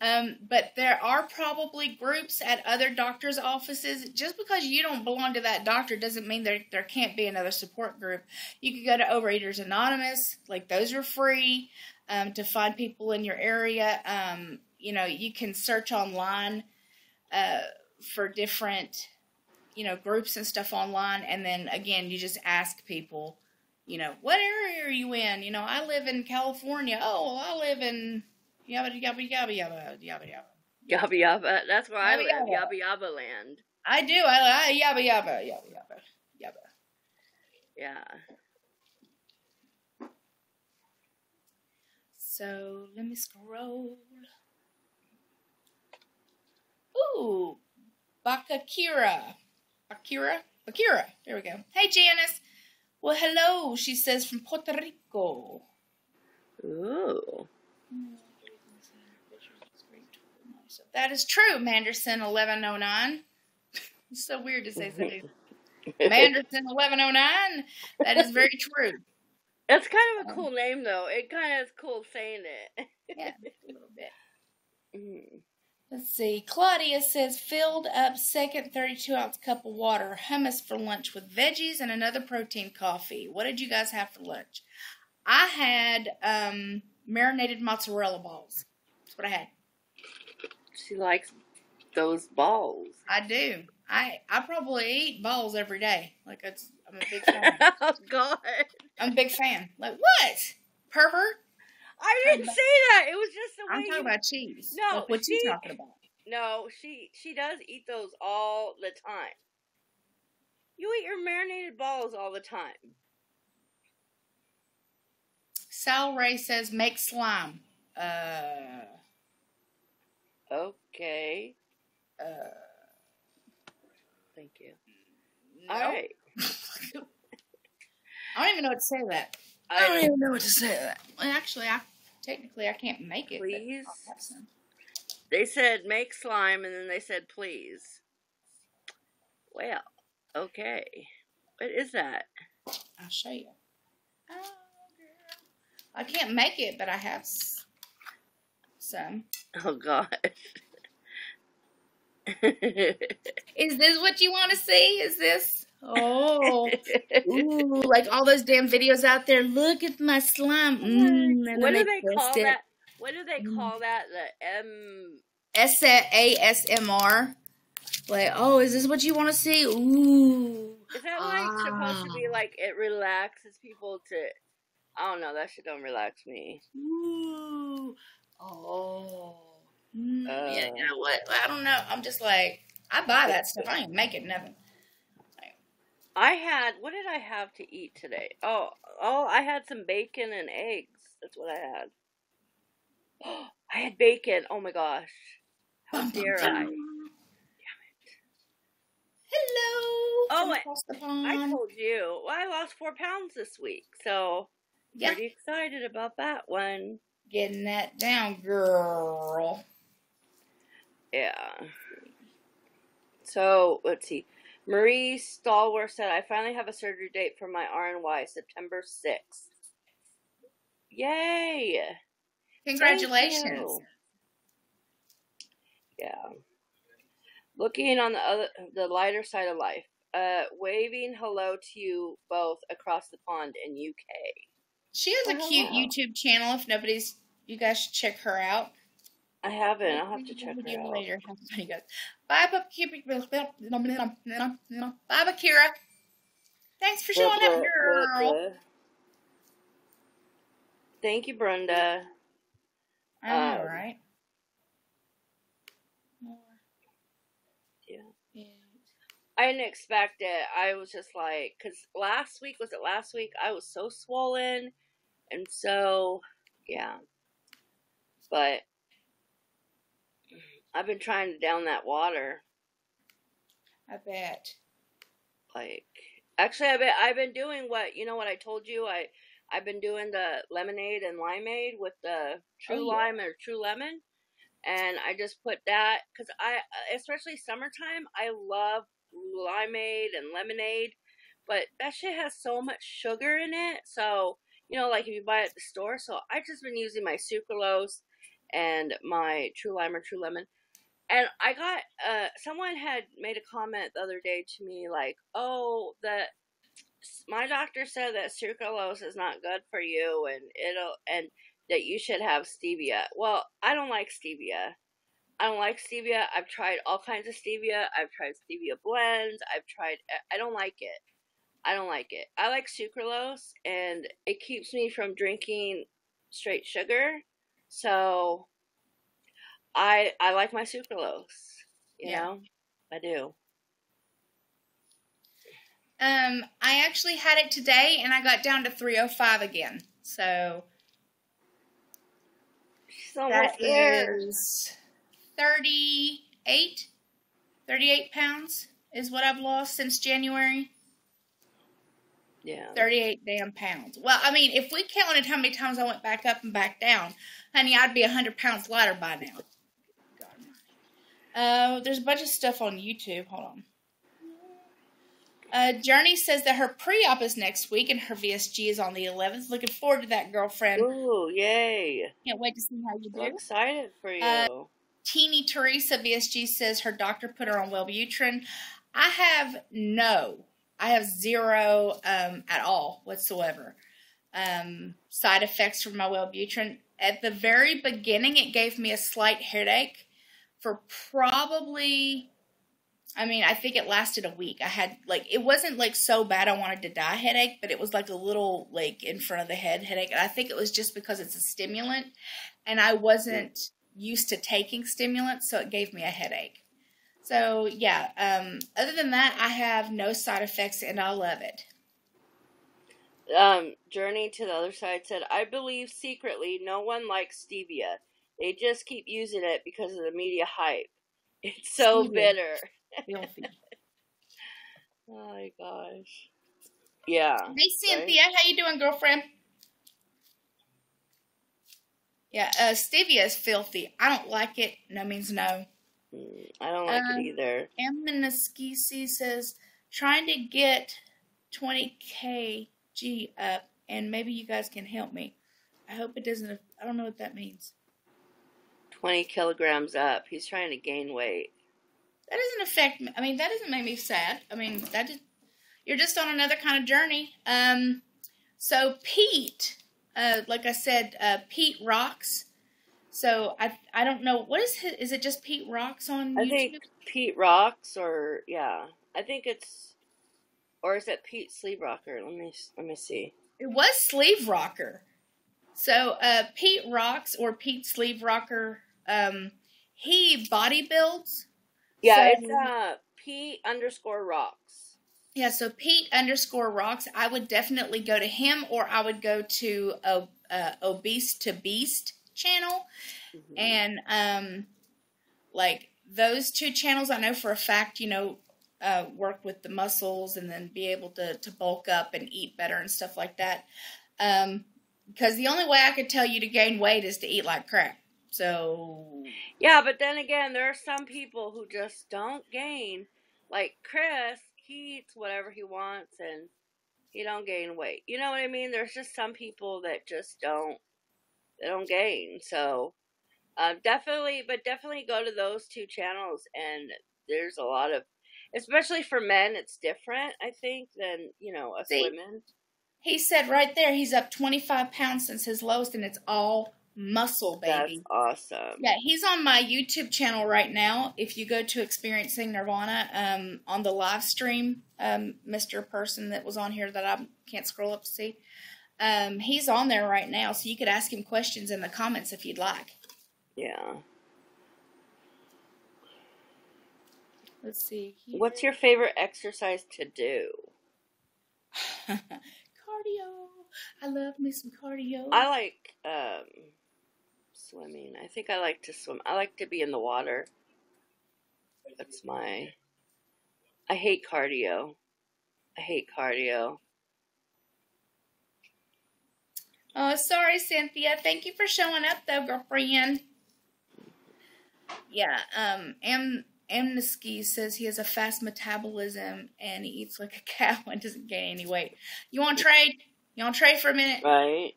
But there are probably groups at other doctors' offices. Just because you don't belong to that doctor doesn't mean there can't be another support group. You could go to Overeaters Anonymous. Like, those are free to find people in your area. You can search online for different, groups and stuff online. And then, again, you just ask people, what area are you in? I live in California. Oh, well, I live in... Yabba, yabba, yabba, yabba, yabba, yabba. Yabba, yabba. That's where I live. Yabba. Yabba, yabba land. I do. I yabba, yabba, yabba, yabba, yabba. Yeah. So, let me scroll. Ooh. Bakira. There we go. Hey, Janice. Well, hello, she says, from Puerto Rico. Ooh. That is true, Manderson 1109. It's so weird to say something. Manderson 1109. That is very true. It's kind of a cool name, though. It kind of is cool saying it. Yeah, a little bit. Let's see. Claudia says, filled up second 32-ounce cup of water, hummus for lunch with veggies and another protein coffee. What did you guys have for lunch? I had marinated mozzarella balls. That's what I had. She likes those balls. I do. I probably eat balls every day. Like, I'm a big fan. Oh, God. I'm a big fan. Like, what? Pervert? I didn't say that. It was just the way I'm talking about cheese. No, like what you talking about? No, she does eat those all the time. You eat your marinated balls all the time. Sal Ray says make slime. Okay. Thank you. No. All right. I don't even know what to say to that. I don't even know what to say to that. Well, actually, technically I can't make it. Please. But I'll have some. They said make slime, and then they said please. Well, okay. What is that? I'll show you. Oh, girl. I can't make it, but I have some. Oh, gosh. Is this what you want to see? Is this? Oh. Ooh, like all those damn videos out there. Look at my slime. What do they call that? What do they call that? The ASMR. Like, oh, is this what you want to see? Ooh. Is that like supposed to be like it relaxes people to? I don't know. That shit don't relax me. Ooh. Oh. Yeah, you know what? I don't know. I'm just like, I buy that stuff. I ain't making nothing. What did I have to eat today? Oh, I had some bacon and eggs. That's what I had. Oh, I had bacon. Oh my gosh. How dare I? Damn it. Hello. Oh, I told you. Well, I lost 4 pounds this week. So, pretty excited about that one. Getting that down, girl. Yeah. So, let's see. Marie Stalwart said, I finally have a surgery date for my RNY, September 6th. Yay! Congratulations. Yeah. Looking on the lighter side of life. Waving hello to you both across the pond in UK. She has a cute YouTube channel. If you guys should check her out. I haven't. I'll have to check her out. Later. Bye, Bakira. Thanks for showing up, girl. Thank you, Brenda. All right. Yeah. I didn't expect it. I was just like, because last week, I was so swollen. And so, yeah. But I've been trying to down that water. I bet. Like, actually, I've been doing what I told you. I've been doing the lemonade and limeade with the true lime or true lemon. And I just put that, because especially summertime, I love limeade and lemonade. But that shit has so much sugar in it. So, like if you buy it at the store. So I've just been using my sucralose and my true lime or true lemon. And I got, someone had made a comment the other day to me like, oh, my doctor said that sucralose is not good for you and that you should have stevia. Well, I don't like stevia. I've tried all kinds of stevia. I've tried stevia blends. I don't like it. I like sucralose, and it keeps me from drinking straight sugar. So I like my sucralose. You know? I do. I actually had it today, and I got down to 305 again. So that is 38 pounds is what I've lost since January. Yeah. 38 damn pounds. Well, I mean, if we counted how many times I went back up and back down, honey, I'd be 100 pounds lighter by now. There's a bunch of stuff on YouTube. Hold on. Journey says that her pre-op is next week and her VSG is on the 11th. Looking forward to that, girlfriend. Ooh, yay. Can't wait to see how you do. I'm excited for you. Teeny Teresa VSG says her doctor put her on Wellbutrin. I have zero at all whatsoever side effects from my Wellbutrin. At the very beginning, it gave me a slight headache for probably I mean, I think it lasted a week. I had, like, it wasn't, like, so bad I wanted to die headache, but it was, like, a little, like, in front of the head headache. And I think it was just because it's a stimulant, and I wasn't used to taking stimulants, so it gave me a headache. So, yeah, other than that, I have no side effects, and I love it. Journey to the Other Side said, I believe secretly no one likes stevia. They just keep using it because of the media hype. It's so bitter. Filthy. Oh my gosh. Yeah. Hey, Cynthia, how you doing, girlfriend? Yeah, stevia is filthy. I don't like it. No means no. I don't like it either. Amnaskisi says, trying to get 20 kg up, and maybe you guys can help me. I hope it doesn't, I don't know what that means. 20 kilograms up. He's trying to gain weight. That doesn't affect me. I mean, that doesn't make me sad. I mean, you're just on another kind of journey. So Pete, like I said, Pete Rocks. So I don't know, what is it just Pete Rocks on YouTube? I think Pete Rocks, or yeah, I think it's, or is it Pete Sleeve Rocker? Let me see. It was Sleeve Rocker. So Pete Rocks or Pete Sleeve Rocker, he body builds. Yeah, so, it's Pete_Rocks. Yeah, so Pete_Rocks. I would definitely go to him, or I would go to Obese to Beast channel. Mm-hmm. And like those two channels, I know for a fact, work with the muscles and then be able to bulk up and eat better and stuff like that. Because the only way I could tell you to gain weight is to eat like crap. So yeah, but then again, there are some people who just don't gain. Like Chris, he eats whatever he wants and he don't gain weight. You know what I mean? There's just some people that just don't gain. So definitely go to those two channels, and there's a lot of, especially for men, it's different, I think, than us women. He said right there he's up 25 pounds since his lowest, and it's all muscle, baby. That's awesome. Yeah, he's on my YouTube channel right now. If you go to Experiencing Nirvana, on the live stream, Mr. Person that was on here that I can't scroll up to see, he's on there right now, so you could ask him questions in the comments if you'd like. Yeah. Let's see. What's your favorite exercise to do? Cardio. I love me some cardio. I like swimming. I think I like to swim. I like to be in the water. I hate cardio. Oh, sorry, Cynthia. Thank you for showing up, though, girlfriend. Yeah, Amnesty says he has a fast metabolism and he eats like a cow and doesn't gain any weight. You want to trade? You want to trade for a minute? Right.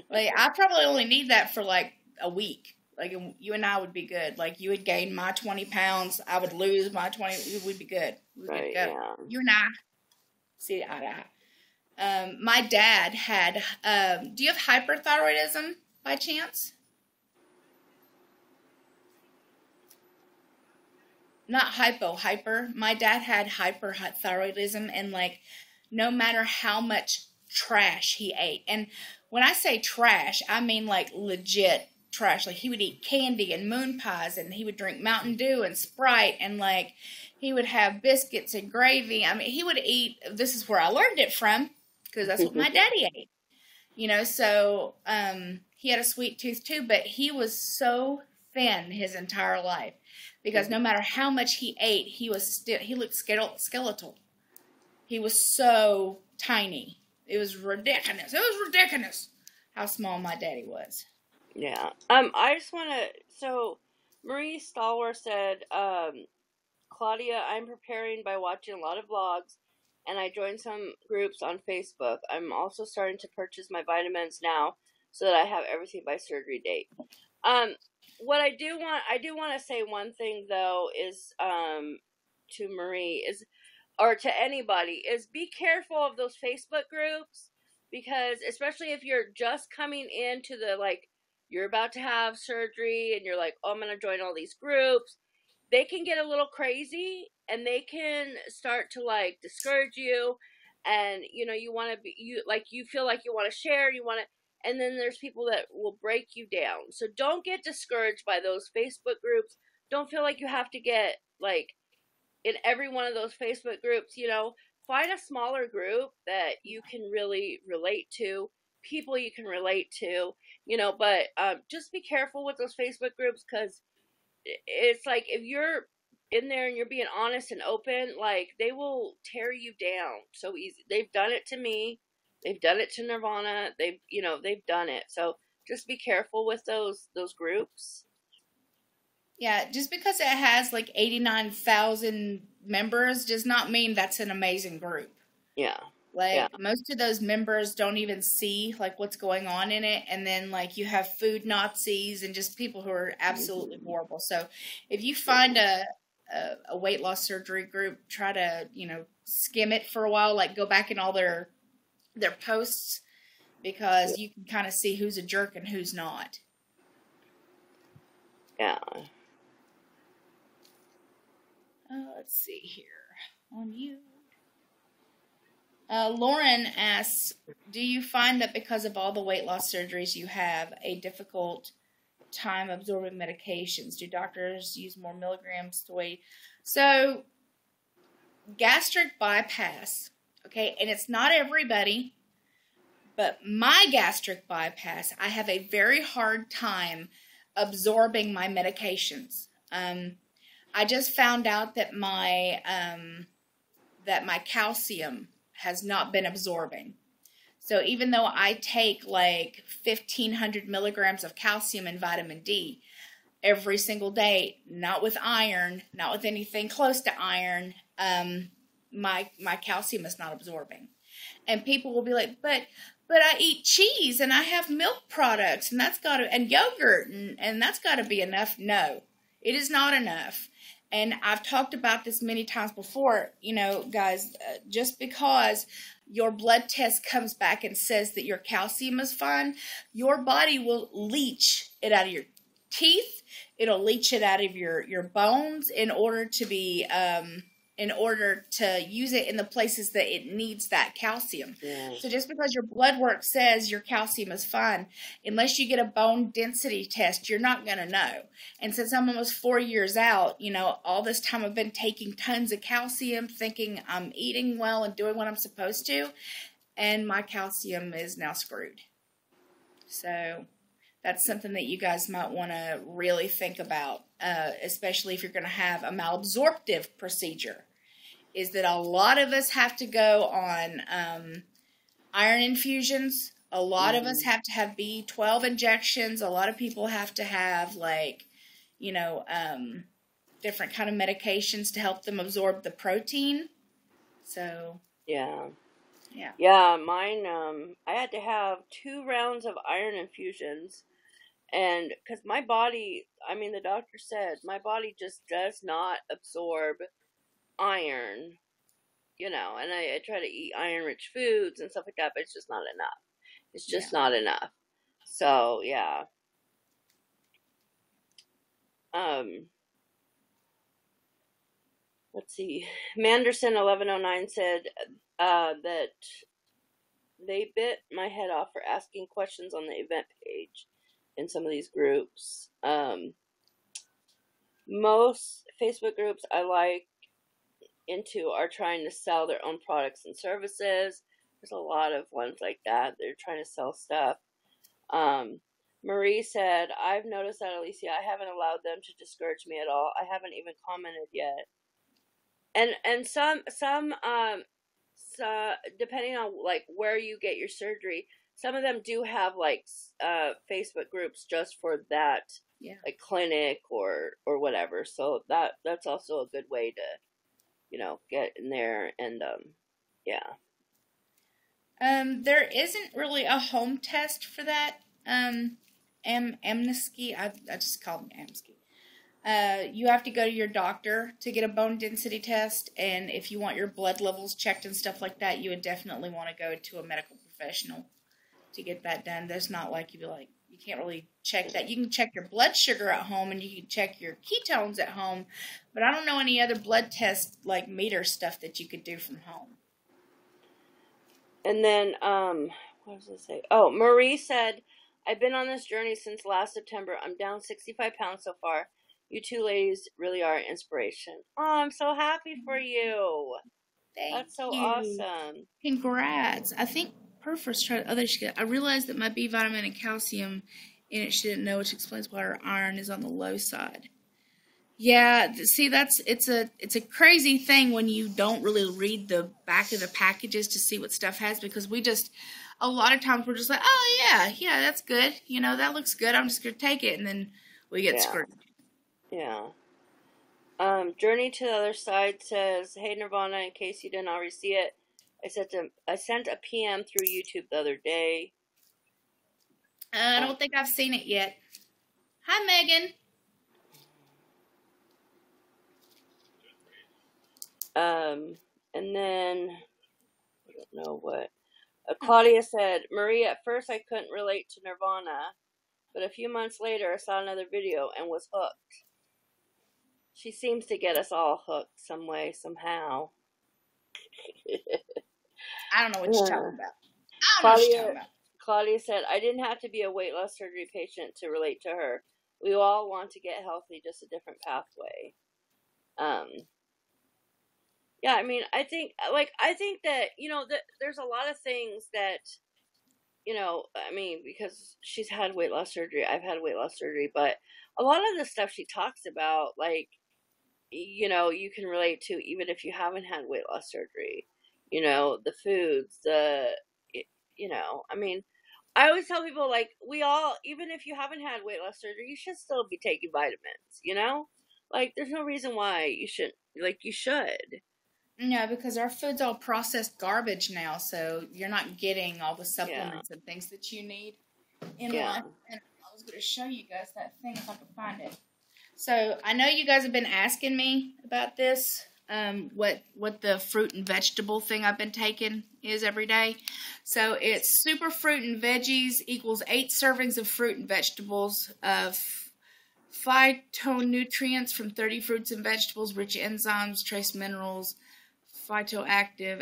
Like, I probably only need that for like a week. Like, you and I would be good. Like, you would gain my 20 pounds. I would lose my 20. We'd be good. Right, yeah. You and I. See eye to eye. My dad had, do you have hyperthyroidism by chance? Not hyper. My dad had hyperthyroidism, and like, no matter how much trash he ate, and when I say trash, I mean like legit trash. Like, he would eat candy and moon pies, and he would drink Mountain Dew and Sprite, and like, he would have biscuits and gravy. I mean, he would eat. This is where I learned it from, because that's what my daddy ate. So he had a sweet tooth too, but he was so thin his entire life. Because no matter how much he ate, he looked skeletal. He was so tiny. It was ridiculous. How small my daddy was. Yeah. I just want to, so Marie Stalwart said, Claudia, I'm preparing by watching a lot of vlogs, and I joined some groups on Facebook. I'm also starting to purchase my vitamins now so that I have everything by surgery date. What I do want to say one thing though is to Marie or to anybody is be careful of those Facebook groups, because especially if you're just coming into the, like, you're about to have surgery and you're like, oh, I'm going to join all these groups. they can get a little crazy, and they can start to like discourage you, and you know, you want to be, you feel like you want to share, you want to, and then there's people that will break you down. So don't get discouraged by those Facebook groups. Don't feel like you have to get like in every one of those Facebook groups. You know, find a smaller group that you can really relate to, people you can relate to, you know, but just be careful with those Facebook groups, because it's like if you're in there and you're being honest and open, like they will tear you down so easy. They've done it to me. They've done it to Nirvana. They've done it. So just be careful with those groups. Yeah, just because it has like 89,000 members does not mean that's an amazing group. Yeah. Like, most of those members don't even see, like, what's going on in it. And then, like, you have food Nazis and just people who are absolutely horrible. So, if you find a weight loss surgery group, try to, you know, skim it for a while. Like, go back in all their posts, because you can kind of see who's a jerk and who's not. Yeah. Let's see here. On you. Lauren asks, do you find that because of all the weight loss surgeries you have a difficult time absorbing medications? Do doctors use more milligrams to weigh? So, gastric bypass, okay, and it's not everybody, but my gastric bypass, I have a very hard time absorbing my medications. I just found out that my calcium has not been absorbing. So even though I take like 1,500 milligrams of calcium and vitamin D every single day, not with iron, not with anything close to iron, my calcium is not absorbing. And people will be like, but I eat cheese and I have milk products and and yogurt and that's got to be enough. No, it is not enough. And I've talked about this many times before, you know, guys, just because your blood test comes back and says that your calcium is fine, your body will leach it out of your teeth. It'll leach it out of your bones in order to use it in the places that it needs that calcium. Yeah. So just because your blood work says your calcium is fine, unless you get a bone density test, you're not going to know. And since I'm almost 4 years out, you know, all this time I've been taking tons of calcium, thinking I'm eating well and doing what I'm supposed to, and my calcium is now screwed. So that's something that you guys might want to really think about, especially if you're going to have a malabsorptive procedure, is that a lot of us have to go on iron infusions. A lot of us have to have B12 injections. A lot of people have to have, like, you know, different kind of medications to help them absorb the protein. So, yeah. Yeah. Yeah, mine, I had to have 2 rounds of iron infusions. And because my body, I mean, the doctor said my body just does not absorb iron, you know, and I try to eat iron-rich foods and stuff like that, but it's just not enough. It's just not enough. So, yeah. Let's see. Manderson1109 said that they bit my head off for asking questions on the event page in some of these groups. Most Facebook groups I like into are trying to sell their own products and services. There's a lot of ones like that. They're trying to sell stuff. Marie said, I've noticed that, Alicia, I haven't allowed them to discourage me at all. I haven't even commented yet. And some depending on like where you get your surgery, some of them do have like Facebook groups just for that, like clinic or whatever. So that's also a good way to, you know, get in there and there isn't really a home test for that. Amnesty, I just call them Amnesty. You have to go to your doctor to get a bone density test, and if you want your blood levels checked and stuff like that, you would definitely want to go to a medical professional to get that done. There's not like you can't really check that. You can check your blood sugar at home, and you can check your ketones at home, but I don't know any other blood test, like meter stuff that you could do from home. And then, what was I say? Oh, Marie said, I've been on this journey since last September. I'm down 65 pounds so far. You two ladies really are an inspiration. Oh, I'm so happy for you. That's so awesome. Congrats. I think Perfors tried other shit. I realized that my B vitamin and calcium in it she didn't know, which explains why her iron is on the low side. Yeah, see, it's a crazy thing when you don't really read the back of the packages to see what stuff has, because a lot of times we're just like, oh yeah, that's good. You know, that looks good. I'm just going to take it, and then we get screwed. Yeah. Journey to the Other Side says, hey Nirvana, in case you didn't already see it, I sent a PM through YouTube the other day. I don't think I've seen it yet. Hi, Megan. And then, I don't know what, Claudia said, Marie, at first I couldn't relate to Nirvana, but a few months later I saw another video and was hooked. She seems to get us all hooked some way, somehow. I don't know what you're talking about. Claudia said, I didn't have to be a weight loss surgery patient to relate to her. We all want to get healthy, just a different pathway. Yeah, I mean, I think that, you know, that there's a lot of things that, you know, I mean, because she's had weight loss surgery, I've had weight loss surgery, but a lot of the stuff she talks about, like, you know, you can relate to even if you haven't had weight loss surgery. You know, the foods, you know, I mean, I always tell people, like, even if you haven't had weight loss surgery, you should still be taking vitamins, you know? Like, there's no reason why you shouldn't, like, you should. No, because our food's all processed garbage now, so you're not getting all the supplements and things that you need in life. And I was going to show you guys that thing if I could find it. So I know you guys have been asking me about this, what the fruit and vegetable thing I've been taking is every day. So it's super fruit and veggies equals 8 servings of fruit and vegetables, phytonutrients from 30 fruits and vegetables, rich enzymes, trace minerals, phytoactive,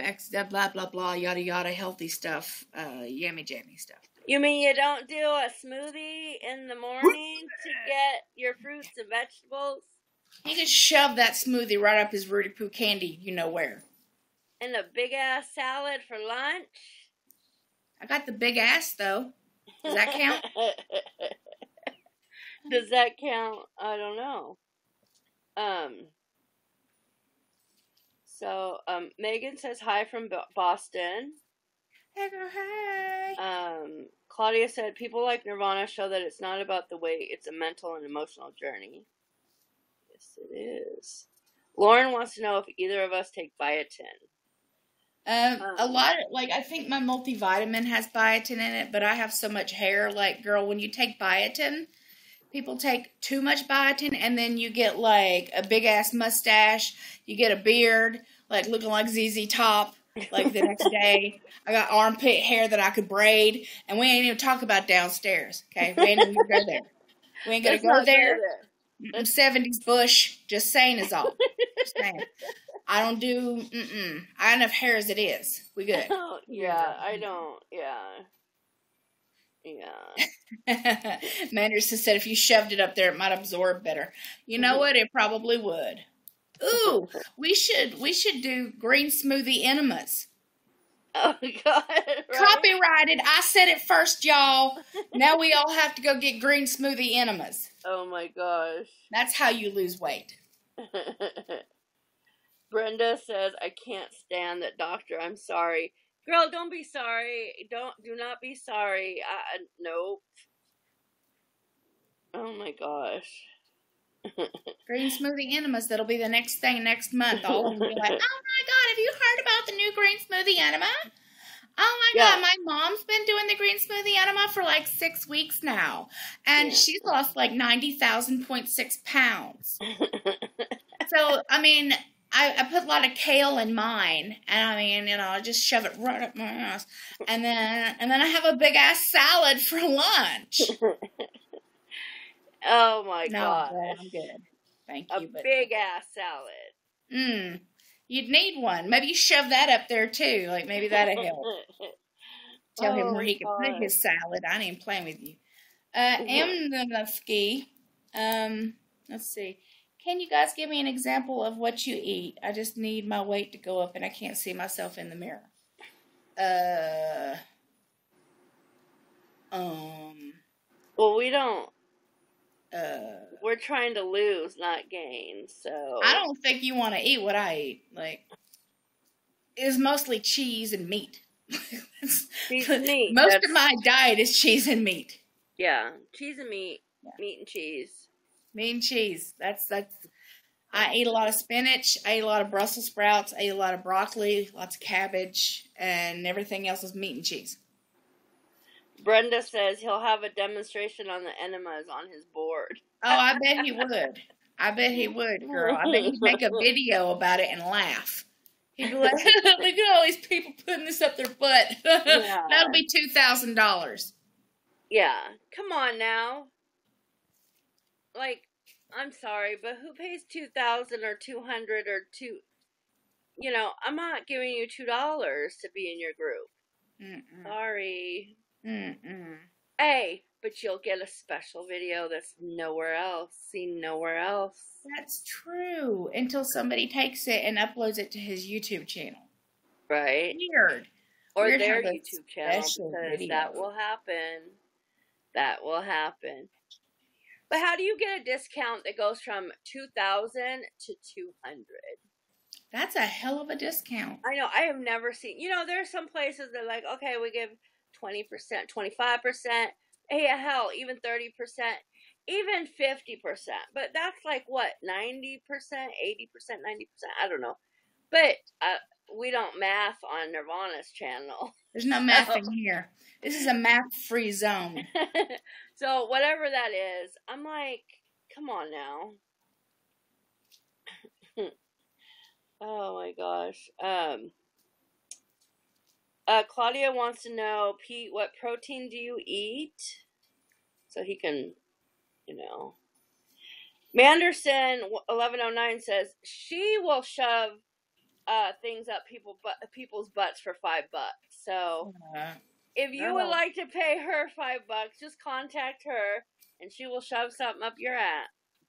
blah, blah, blah, yada, yada, healthy stuff, yummy, jammy stuff. You mean you don't do a smoothie in the morning to get your fruits and vegetables? He can shove that smoothie right up his Rudy Poo candy, you know where. And a big-ass salad for lunch? I got the big ass, though. Does that count? Does that count? I don't know. So, Megan says hi from Boston. Hi. Claudia said, people like Nirvana show that it's not about the weight, it's a mental and emotional journey. Yes, it is. Lauren wants to know if either of us take biotin. A lot of, like, I think my multivitamin has biotin in it, but I have so much hair. Like, girl, when you take biotin, people take too much biotin, and then you get, like, a big-ass mustache. You get a beard, like, looking like ZZ Top, like, the next day. I got armpit hair that I could braid, and we ain't even talk about downstairs, okay? We ain't even gonna go there. We ain't gonna go there. 70s bush, just saying is all. Just saying. I don't do, I have enough hair as it is. We good. Oh, yeah, I don't, yeah. Manders has said if you shoved it up there, it might absorb better. You know what? It probably would. Ooh, we should do green smoothie enemas. Oh, God. Right? Copyrighted. I said it first, y'all. Now we all have to go get green smoothie enemas. Oh, my gosh. That's how you lose weight. Brenda says, I can't stand that doctor. I'm sorry. Girl, don't be sorry. Do not be sorry. Nope. Oh, my gosh. Green smoothie enemas. That'll be the next thing next month. All of them will be like, oh, my God, have you heard about the new green smoothie enema? Oh, my God, my mom's been doing the green smoothie enema for like 6 weeks now. And she's lost like 90,000.6 pounds. So, I mean, I put a lot of kale in mine, and I mean, I just shove it right up my ass, and then I have a big ass salad for lunch. Oh my No, gosh. girl, I'm good. Thank you. A big ass salad. You'd need one. Maybe you shove that up there too. Like maybe that'll help. Tell him where he can put his salad. I ain't even playing with you. Amnovsky. Let's see. Can you guys give me an example of what you eat? I just need my weight to go up and I can't see myself in the mirror. Well, we don't. We're trying to lose, not gain, so. I don't think you want to eat what I eat. Like, it's mostly cheese and meat. Cheese and meat. Most of my diet is cheese and meat. Yeah, cheese and meat. Yeah. Meat and cheese. Meat and cheese. That's. I eat a lot of spinach. I eat a lot of Brussels sprouts. I eat a lot of broccoli, lots of cabbage, and everything else is meat and cheese. Brenda says he'll have a demonstration on the enemas on his board. Oh, I bet he would. I bet he would, girl. I bet he'd make a video about it and laugh. He'd be like, look at all these people putting this up their butt. Yeah. That'll be $2,000. Yeah. Come on now. Like, I'm sorry, but who pays $2,000 or $200 or $2? You know, I'm not giving you $2 to be in your group. Sorry. Hey, but you'll get a special video that's nowhere else, seen nowhere else. That's true. Until somebody takes it and uploads it to his YouTube channel. Right. Weird. Or their YouTube channel, because video. That will happen. That will happen. But how do you get a discount that goes from $2,000 to $200? That's a hell of a discount. I know. I have never seen. You know, there are some places that are like, okay, we give 20%, 25%, hey, hell, even 30%, even 50%. But that's like what, 90%, 80%, 90%? I don't know. But we don't math on Nirvana's channel. There's no mathing here. This is a math-free zone. So whatever that is, I'm like, come on now. Oh my gosh. Claudia wants to know, Pete, what protein do you eat? So he can, you know. Manderson 1109 says she will shove things up people's butts for $5. So if you would like to pay her $5, just contact her and she will shove something up your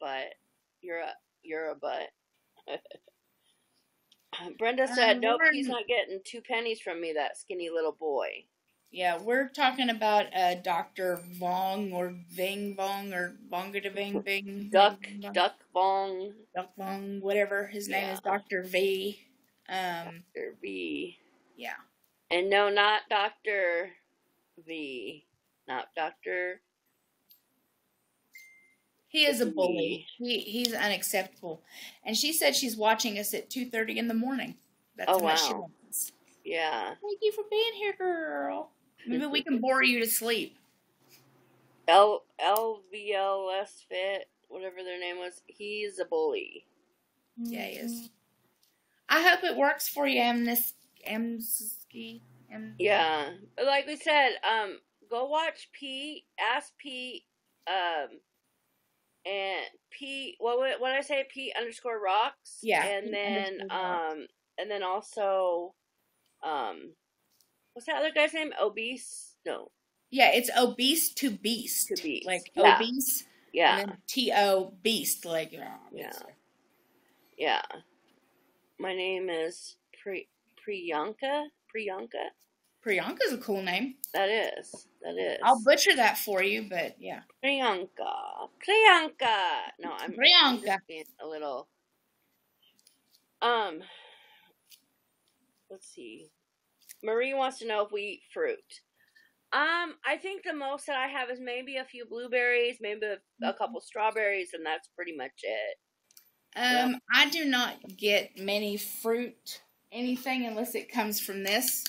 butt. You're a butt. Brenda said, nope, he's not getting 2 pennies from me, that skinny little boy. Yeah, we're talking about Dr. Vong or Ving Vong or Vonga Ving Ving. Duck Vong. Duck Vong, whatever. His name is Dr. V. Dr. V. Yeah. And no, not Dr. V. Not Dr. He is a bully. He's unacceptable. And she said she's watching us at 2:30 in the morning. That's how much she wants. Yeah. Thank you for being here, girl. Maybe we can bore you to sleep. LVLS Fit, whatever their name was, he's a bully. Yeah, he is. I hope it works for you, Amnesty. Yeah. Like we said, go watch Pete, ask Pete, and Pete, what did I say? Pete _rocks. Yeah. And then also, what's that other guy's name? Obese? No. Yeah, it's obese to beast. To beast. Like obese. Yeah. And then T-O beast. Like, yeah. Yeah. My name is Priyanka. Priyanka's a cool name. That is. I'll butcher that for you, but yeah. Priyanka. No, I'm Priyanka. Just being a little. Let's see. Marie wants to know if we eat fruit. I think the most that I have is maybe a few blueberries, maybe a couple strawberries, and that's pretty much it. I do not get many fruit, anything, unless it comes from this.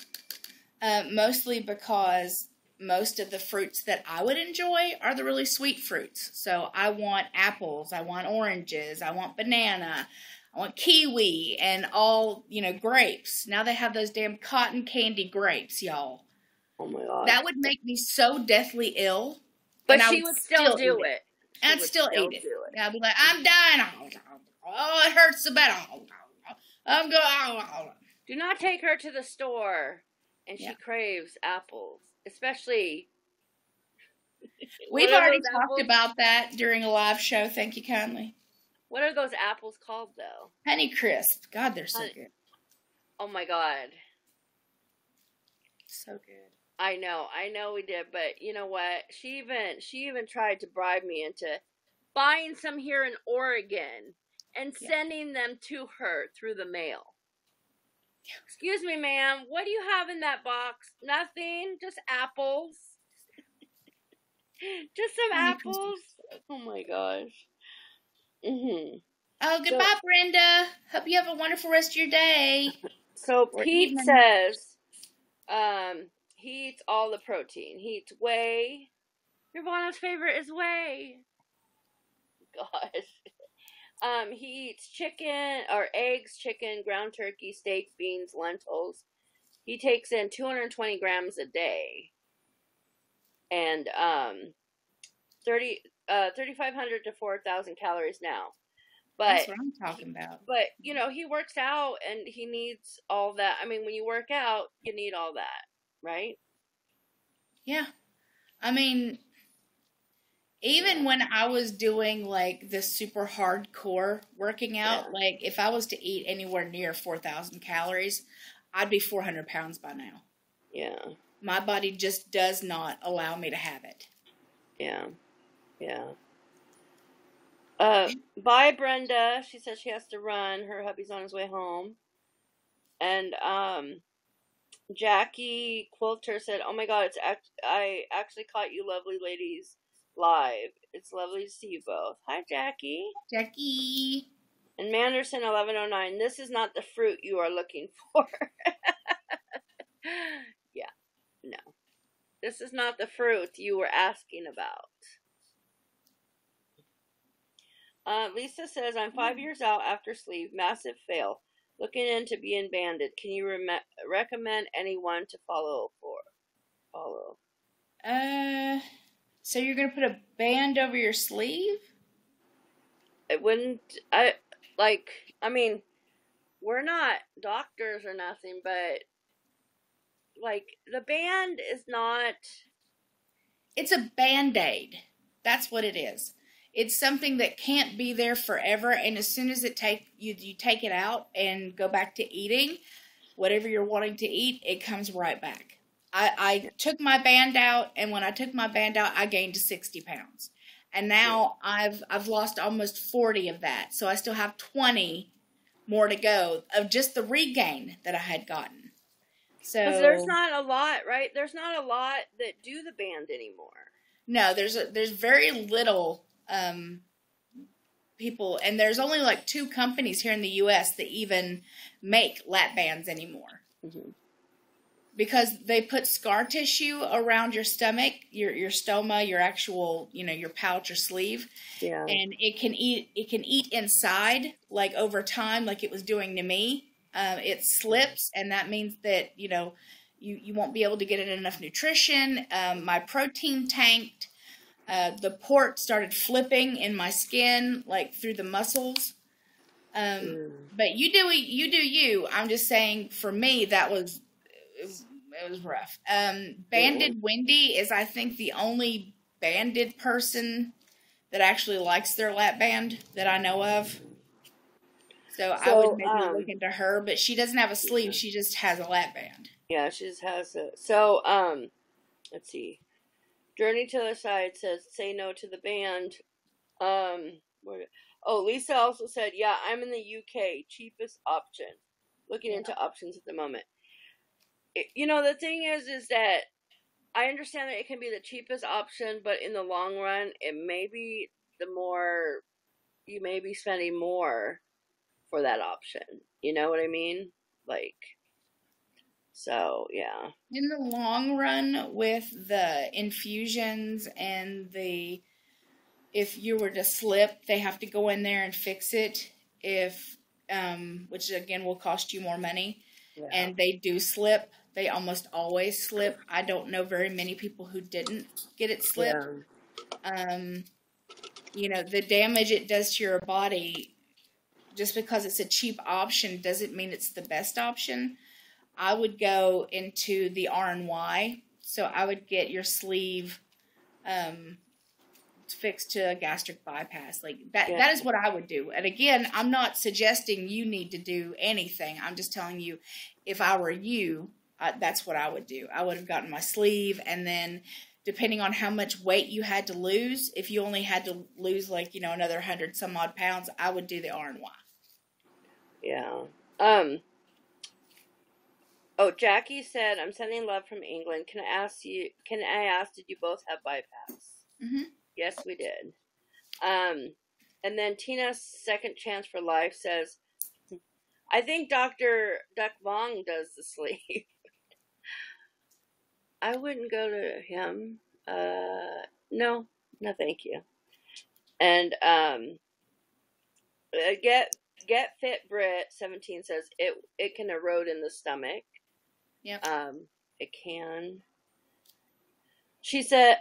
Mostly because most of the fruits that I would enjoy are the really sweet fruits. So I want apples, I want oranges, I want banana, I want kiwi and all, grapes. Now they have those damn cotton candy grapes, y'all. Oh my God. That would make me so deathly ill. But she would still do it. I'd still eat it. I'd be like, I'm dying. Oh, it hurts so bad. I'm going. Do not take her to the store and she craves apples, especially. We've already talked about that during a live show. Thank you kindly. What are those apples called, though? Honey Crisp. God, they're so good. Oh my God. So good. I know we did, but you know what? She even tried to bribe me into buying some here in Oregon and sending them to her through the mail. Yeah. Excuse me, ma'am. What do you have in that box? Nothing. Just apples. Just some apples. Oh my gosh. Mm-hmm. Oh, goodbye, Brenda. Hope you have a wonderful rest of your day. So Pete says, he eats all the protein. He eats whey. Nirvana's favorite is whey. Gosh. He eats chicken or eggs, chicken, ground turkey, steak, beans, lentils. He takes in 220 grams a day. And 3,500 to 4,000 calories now. But that's what I'm talking about. But he works out and he needs all that. I mean, when you work out, you need all that, right? Yeah. I mean, even when I was doing like the super hardcore working out, like if I was to eat anywhere near 4,000 calories, I'd be 400 pounds by now. Yeah. My body just does not allow me to have it. Yeah. Yeah. Bye, Brenda. She says she has to run. Her hubby's on his way home. And Jackie Quilter said, "Oh my God, I actually caught you lovely ladies live. It's lovely to see you both." Hi, Jackie. Jackie. And Manderson 1109. This is not the fruit you are looking for. Yeah. No. This is not the fruit you were asking about. Lisa says, I'm 5 years out after sleeve. Massive fail. Looking into being banded. Can you recommend anyone to follow? So you're going to put a band over your sleeve? It wouldn't, we're not doctors or nothing, but, the band is not... It's a Band-Aid. That's what it is. It's something that can't be there forever, and as soon as you take it out and go back to eating, whatever you're wanting to eat, it comes right back. I took my band out, and when I took my band out, I gained 60 pounds. And now I've lost almost 40 of that, so I still have 20 more to go of just the regain that I had gotten. So because there's not a lot, right? There's not a lot that do the band anymore. No, there's very little people, and there's only like 2 companies here in the U.S. that even make lap bands anymore. Mm-hmm. Because they put scar tissue around your stomach, your stoma, your actual, your pouch or sleeve. Yeah. And it can eat inside, like over time, like it was doing to me. It slips, and that means that, you won't be able to get enough nutrition. My protein tanked. The port started flipping in my skin, like through the muscles. But you do you. I'm just saying, for me, it was rough. Banded Wendy is, I think, the only banded person that actually likes their lap band that I know of. So I would maybe look into her, but she doesn't have a sleeve. She just has a lap band. Yeah, she just has it. So, let's see. Journey to the Other Side says, say no to the band. Lisa also said, yeah, I'm in the UK. Cheapest option. Looking into options at the moment. The thing is that I understand that it can be the cheapest option, but in the long run, it may be you may be spending more for that option. You know what I mean? So, yeah. In the long run, with the infusions and if you were to slip, they have to go in there and fix it. If which again will cost you more money. Yeah. And they do slip. They almost always slip. I don't know very many people who didn't get it slip. Yeah. The damage it does to your body, just because it's a cheap option doesn't mean it's the best option. I would go into the R&Y. So I would get your sleeve fixed to a gastric bypass. Like that. Yeah. That is what I would do. And again, I'm not suggesting you need to do anything. I'm just telling you, if I were you, that's what I would do. I would have gotten my sleeve, and then depending on how much weight you had to lose, if you only had to lose another 100 some odd pounds, I would do the R&Y. Yeah. Oh, Jackie said, "I'm sending love from England. Can I ask, did you both have bypass?" Mm-hmm. Yes, we did. And then Tina's Second Chance for Life says, "I think Dr. Duck Vong does the sleep." I wouldn't go to him. No, thank you. And Get Fit Brit 17 says it can erode in the stomach. Yep. It can. She said,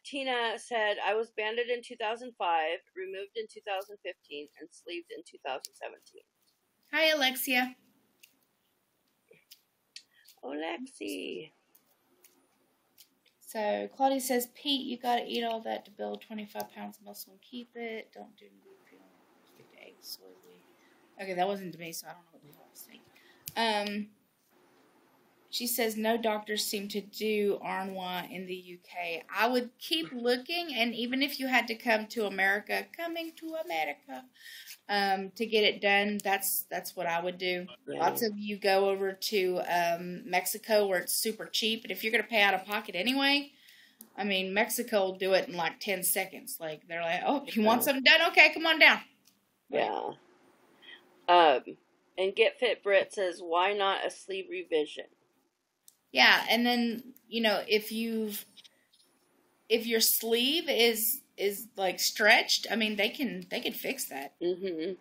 Tina said, "I was banded in 2005, removed in 2015, and sleeved in 2017. Hi, Alexia. Lexi. So, Claudia says, "Pete, you gotta eat all that to build 25 pounds of muscle and keep it. Don't do eggs, soy wheat." Okay, that wasn't to me, so I don't know what the hell I was saying. She says, "No doctors seem to do R&Y in the UK. I would keep looking, and even if you had to come to America, to get it done, that's what I would do. Yeah. Lots of you go over to Mexico where it's super cheap, and if you're going to pay out of pocket anyway, I mean, Mexico will do it in like 10 seconds. Like, they're like, "Oh, you want something done? Okay, come on down." Yeah. And Get Fit Brit says, "Why not a sleeve revision?" Yeah, and then, if your sleeve is like stretched, I mean, they can fix that. Mm-hmm.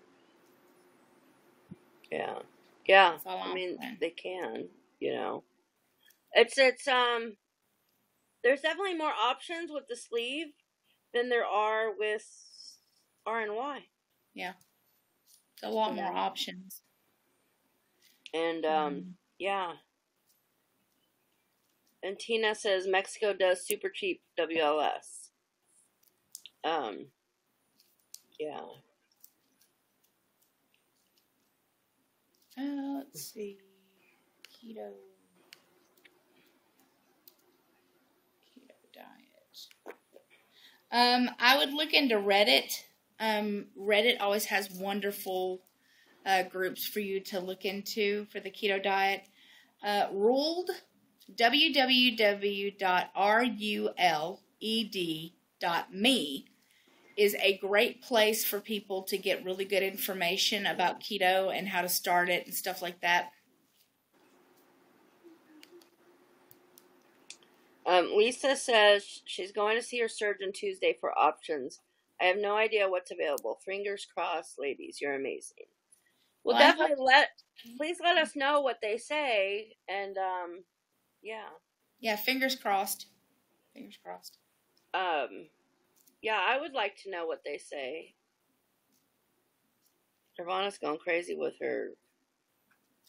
Yeah. Yeah. I mean, they can, It's there's definitely more options with the sleeve than there are with R&Y. Yeah. It's a lot more options. And yeah. And Tina says Mexico does super cheap WLS. Yeah. Let's see. Keto diet. I would look into Reddit. Reddit always has wonderful groups for you to look into for the keto diet. Ruled, www.ruled.me is a great place for people to get really good information about keto and how to start it and stuff like that. Lisa says she's going to see her surgeon Tuesday for options. I have no idea what's available. Fingers crossed, ladies. You're amazing. Well, definitely please let us know what they say, and yeah. Yeah, fingers crossed. Fingers crossed. Yeah, I would like to know what they say. Nirvana's going crazy with her.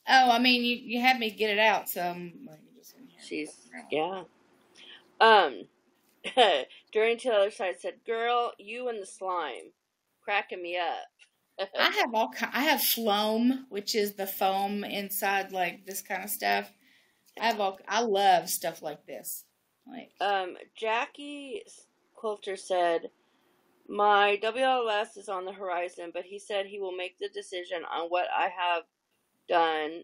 Oh, I mean, you had me get it out, so I'm just in here. Yeah. During to the other side said, "Girl, you and the slime, cracking me up." I have phloem, which is the foam inside, like this kind of stuff. I love stuff like this. Jackie Coulter said, "My WLS is on the horizon, but he said he will make the decision on what I have done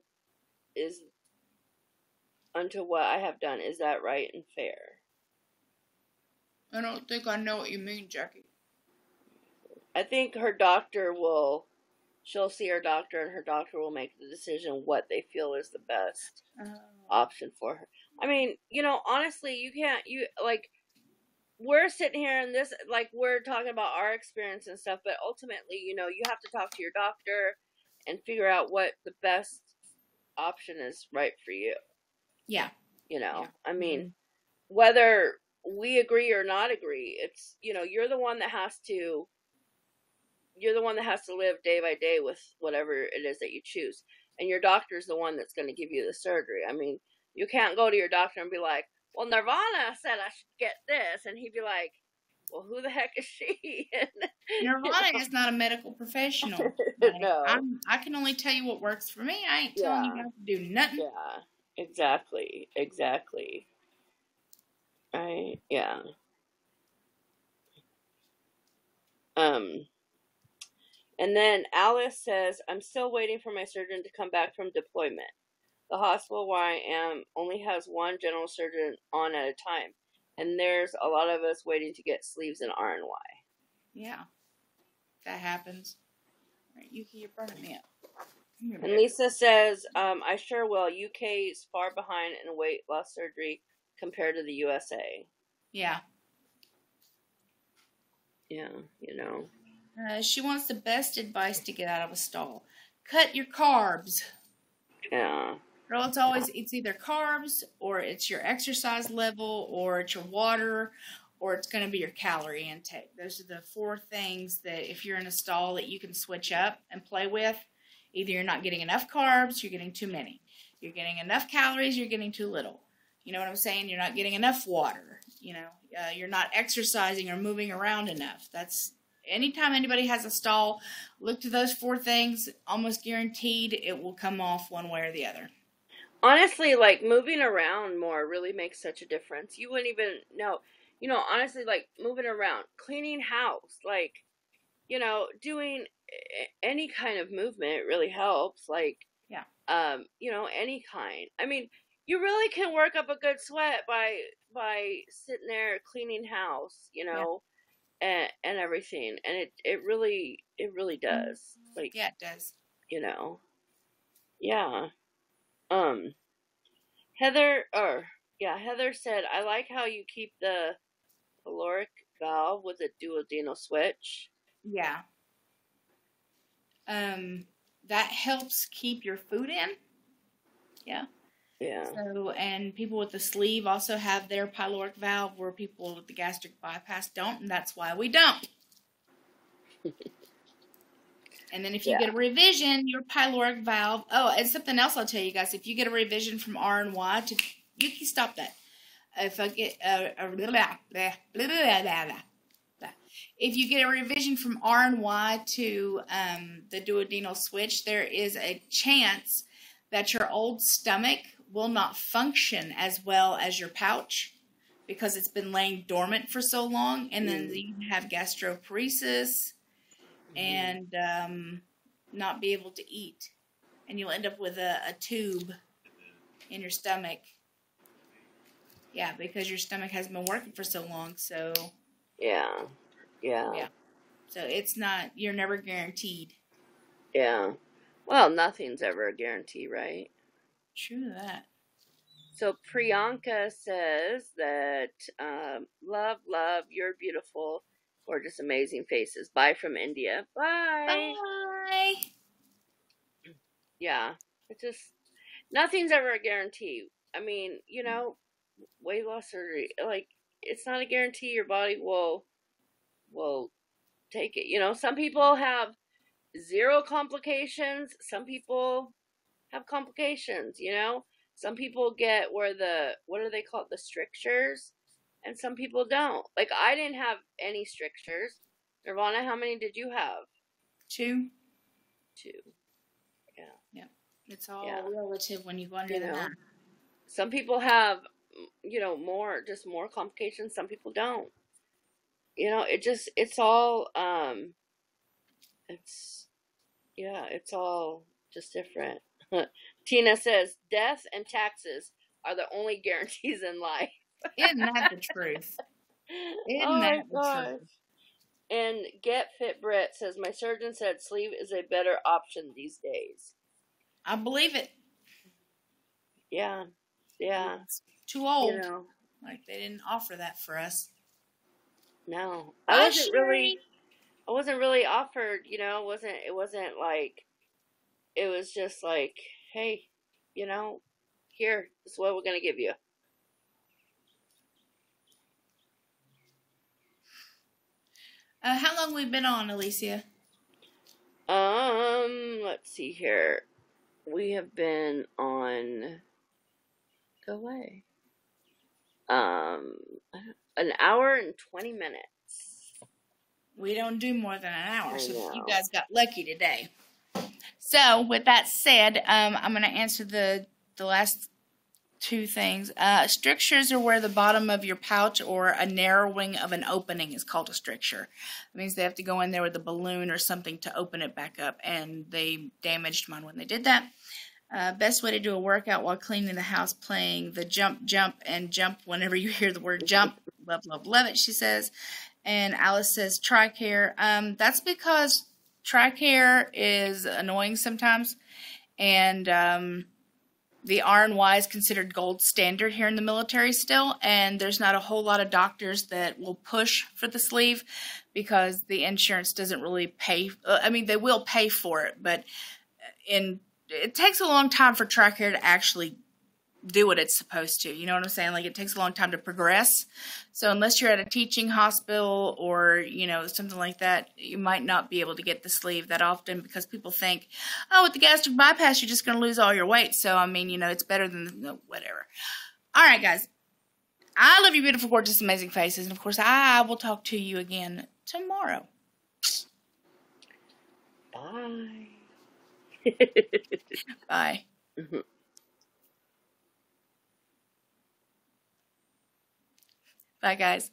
is that right and fair?" I don't think I know what you mean, Jackie. I think she'll see her doctor, and her doctor will make the decision what they feel is the best option for her. I mean, honestly, we're sitting here and this, we're talking about our experience and stuff, but ultimately, you have to talk to your doctor and figure out what the best option is right for you. Yeah. You know, Yeah. I mean, whether we agree or not agree, it's, you know, you're the one that has to live day by day with whatever it is that you choose. And your doctor's the one that's going to give you the surgery. I mean, you can't go to your doctor and be like, well, Nirvana said I should get this. And he'd be like, well, who the heck is she? Nirvana is not a medical professional. No. I can only tell you what works for me. I ain't telling you guys to do nothing. Yeah, exactly. Right, yeah. And then Alice says, I'm still waiting for my surgeon to come back from deployment. The hospital where I am only has one general surgeon on at a time. And there's a lot of us waiting to get sleeves in RNY. Yeah. That happens. Right, Yuki, you're burning me up. And Lisa says, I sure will. UK is far behind in weight loss surgery compared to the USA. Yeah. Yeah, you know. She wants the best advice to get out of a stall. Cut your carbs. Yeah. Girl, it's either carbs, or it's your exercise level, or it's your water, or it's going to be your calorie intake. Those are the 4 things that if you're in a stall that you can switch up and play with. Either you're not getting enough carbs, you're getting too many. You're getting enough calories, you're getting too little. You know what I'm saying? You're not getting enough water. You know, you're not exercising or moving around enough. That's anytime anybody has a stall, look to those 4 things. Almost guaranteed it will come off one way or the other. Honestly, like, moving around more really makes such a difference. You wouldn't even know. You know, honestly, like, moving around, cleaning house, like, you know, doing any kind of movement really helps. Like, yeah. You know, any kind. I mean, you really can work up a good sweat by sitting there cleaning house, you know, and everything. And it really does. Like, yeah, it does. You know. Yeah. Heather said, I like how you keep the caloric valve with a duodenal switch. Yeah. That helps keep your food in. Yeah. Yeah. So, and people with the sleeve also have their pyloric valve, where people with the gastric bypass don't, and that's why we don't. And then if you get a revision, your pyloric valve... Oh, and something else I'll tell you guys. If you get a revision from R&Y to... You can stop that. If I get... If you get a revision from R&Y to the duodenal switch, there is a chance that your old stomach will not function as well as your pouch because it's been laying dormant for so long. And then you can have gastroparesis and not be able to eat. And you'll end up with a tube in your stomach. Yeah, because your stomach hasn't been working for so long. So Yeah. So it's not, you're never guaranteed. Yeah. Well, nothing's ever a guarantee, right? True that. So Priyanka says that, love, you're beautiful, gorgeous, amazing faces. Bye from India. Bye. Bye. Yeah. It's just, nothing's ever a guarantee. I mean, you know, weight loss surgery, like, it's not a guarantee your body will take it. You know, some people have 0 complications. Some people have complications, you know. Some people get where what are they called? The strictures. And some people don't. Like, I didn't have any strictures. Nirvana, how many did you have? 2. Yeah. Yeah. It's all relative when you go under the knife. Some people have, you know, more complications. Some people don't. You know, it's all, it's all just different. Tina says, death and taxes are the only guarantees in life. Isn't that the truth? Isn't that the truth? And Get Fit Brit says, my surgeon said sleeve is a better option these days. I believe it. Yeah. It's too old. You know. Like, they didn't offer that for us. No. I wasn't really offered, you know, it wasn't like, it was just like, hey, here, this is what we're going to give you. How long we been on, Alicia? Let's see here. We have been on, go away. An hour and 20 minutes. We don't do more than an hour, so know. you guys got lucky today. So, with that said, I'm going to answer the last two things. Strictures are where the bottom of your pouch or a narrowing of an opening is called a stricture. It means they have to go in there with a balloon or something to open it back up, and they damaged mine when they did that. Best way to do a workout while cleaning the house, playing the jump, jump, and jump whenever you hear the word jump. Love, love, love it, she says. And Alice says TRICARE. That's because TRICARE is annoying sometimes, and the R&Y is considered gold standard here in the military still, and there's not a whole lot of doctors that will push for the sleeve because the insurance doesn't really pay. I mean, they will pay for it, but it takes a long time for TRICARE to actually do what it's supposed to. You know what I'm saying? Like, it takes a long time to progress. So unless you're at a teaching hospital or, something like that, you might not be able to get the sleeve that often because people think, oh, with the gastric bypass, you're just going to lose all your weight. So, I mean, it's better than whatever. All right, guys. I love you, beautiful, gorgeous, amazing faces. And, of course, I will talk to you again tomorrow. Bye. Bye. Bye, guys.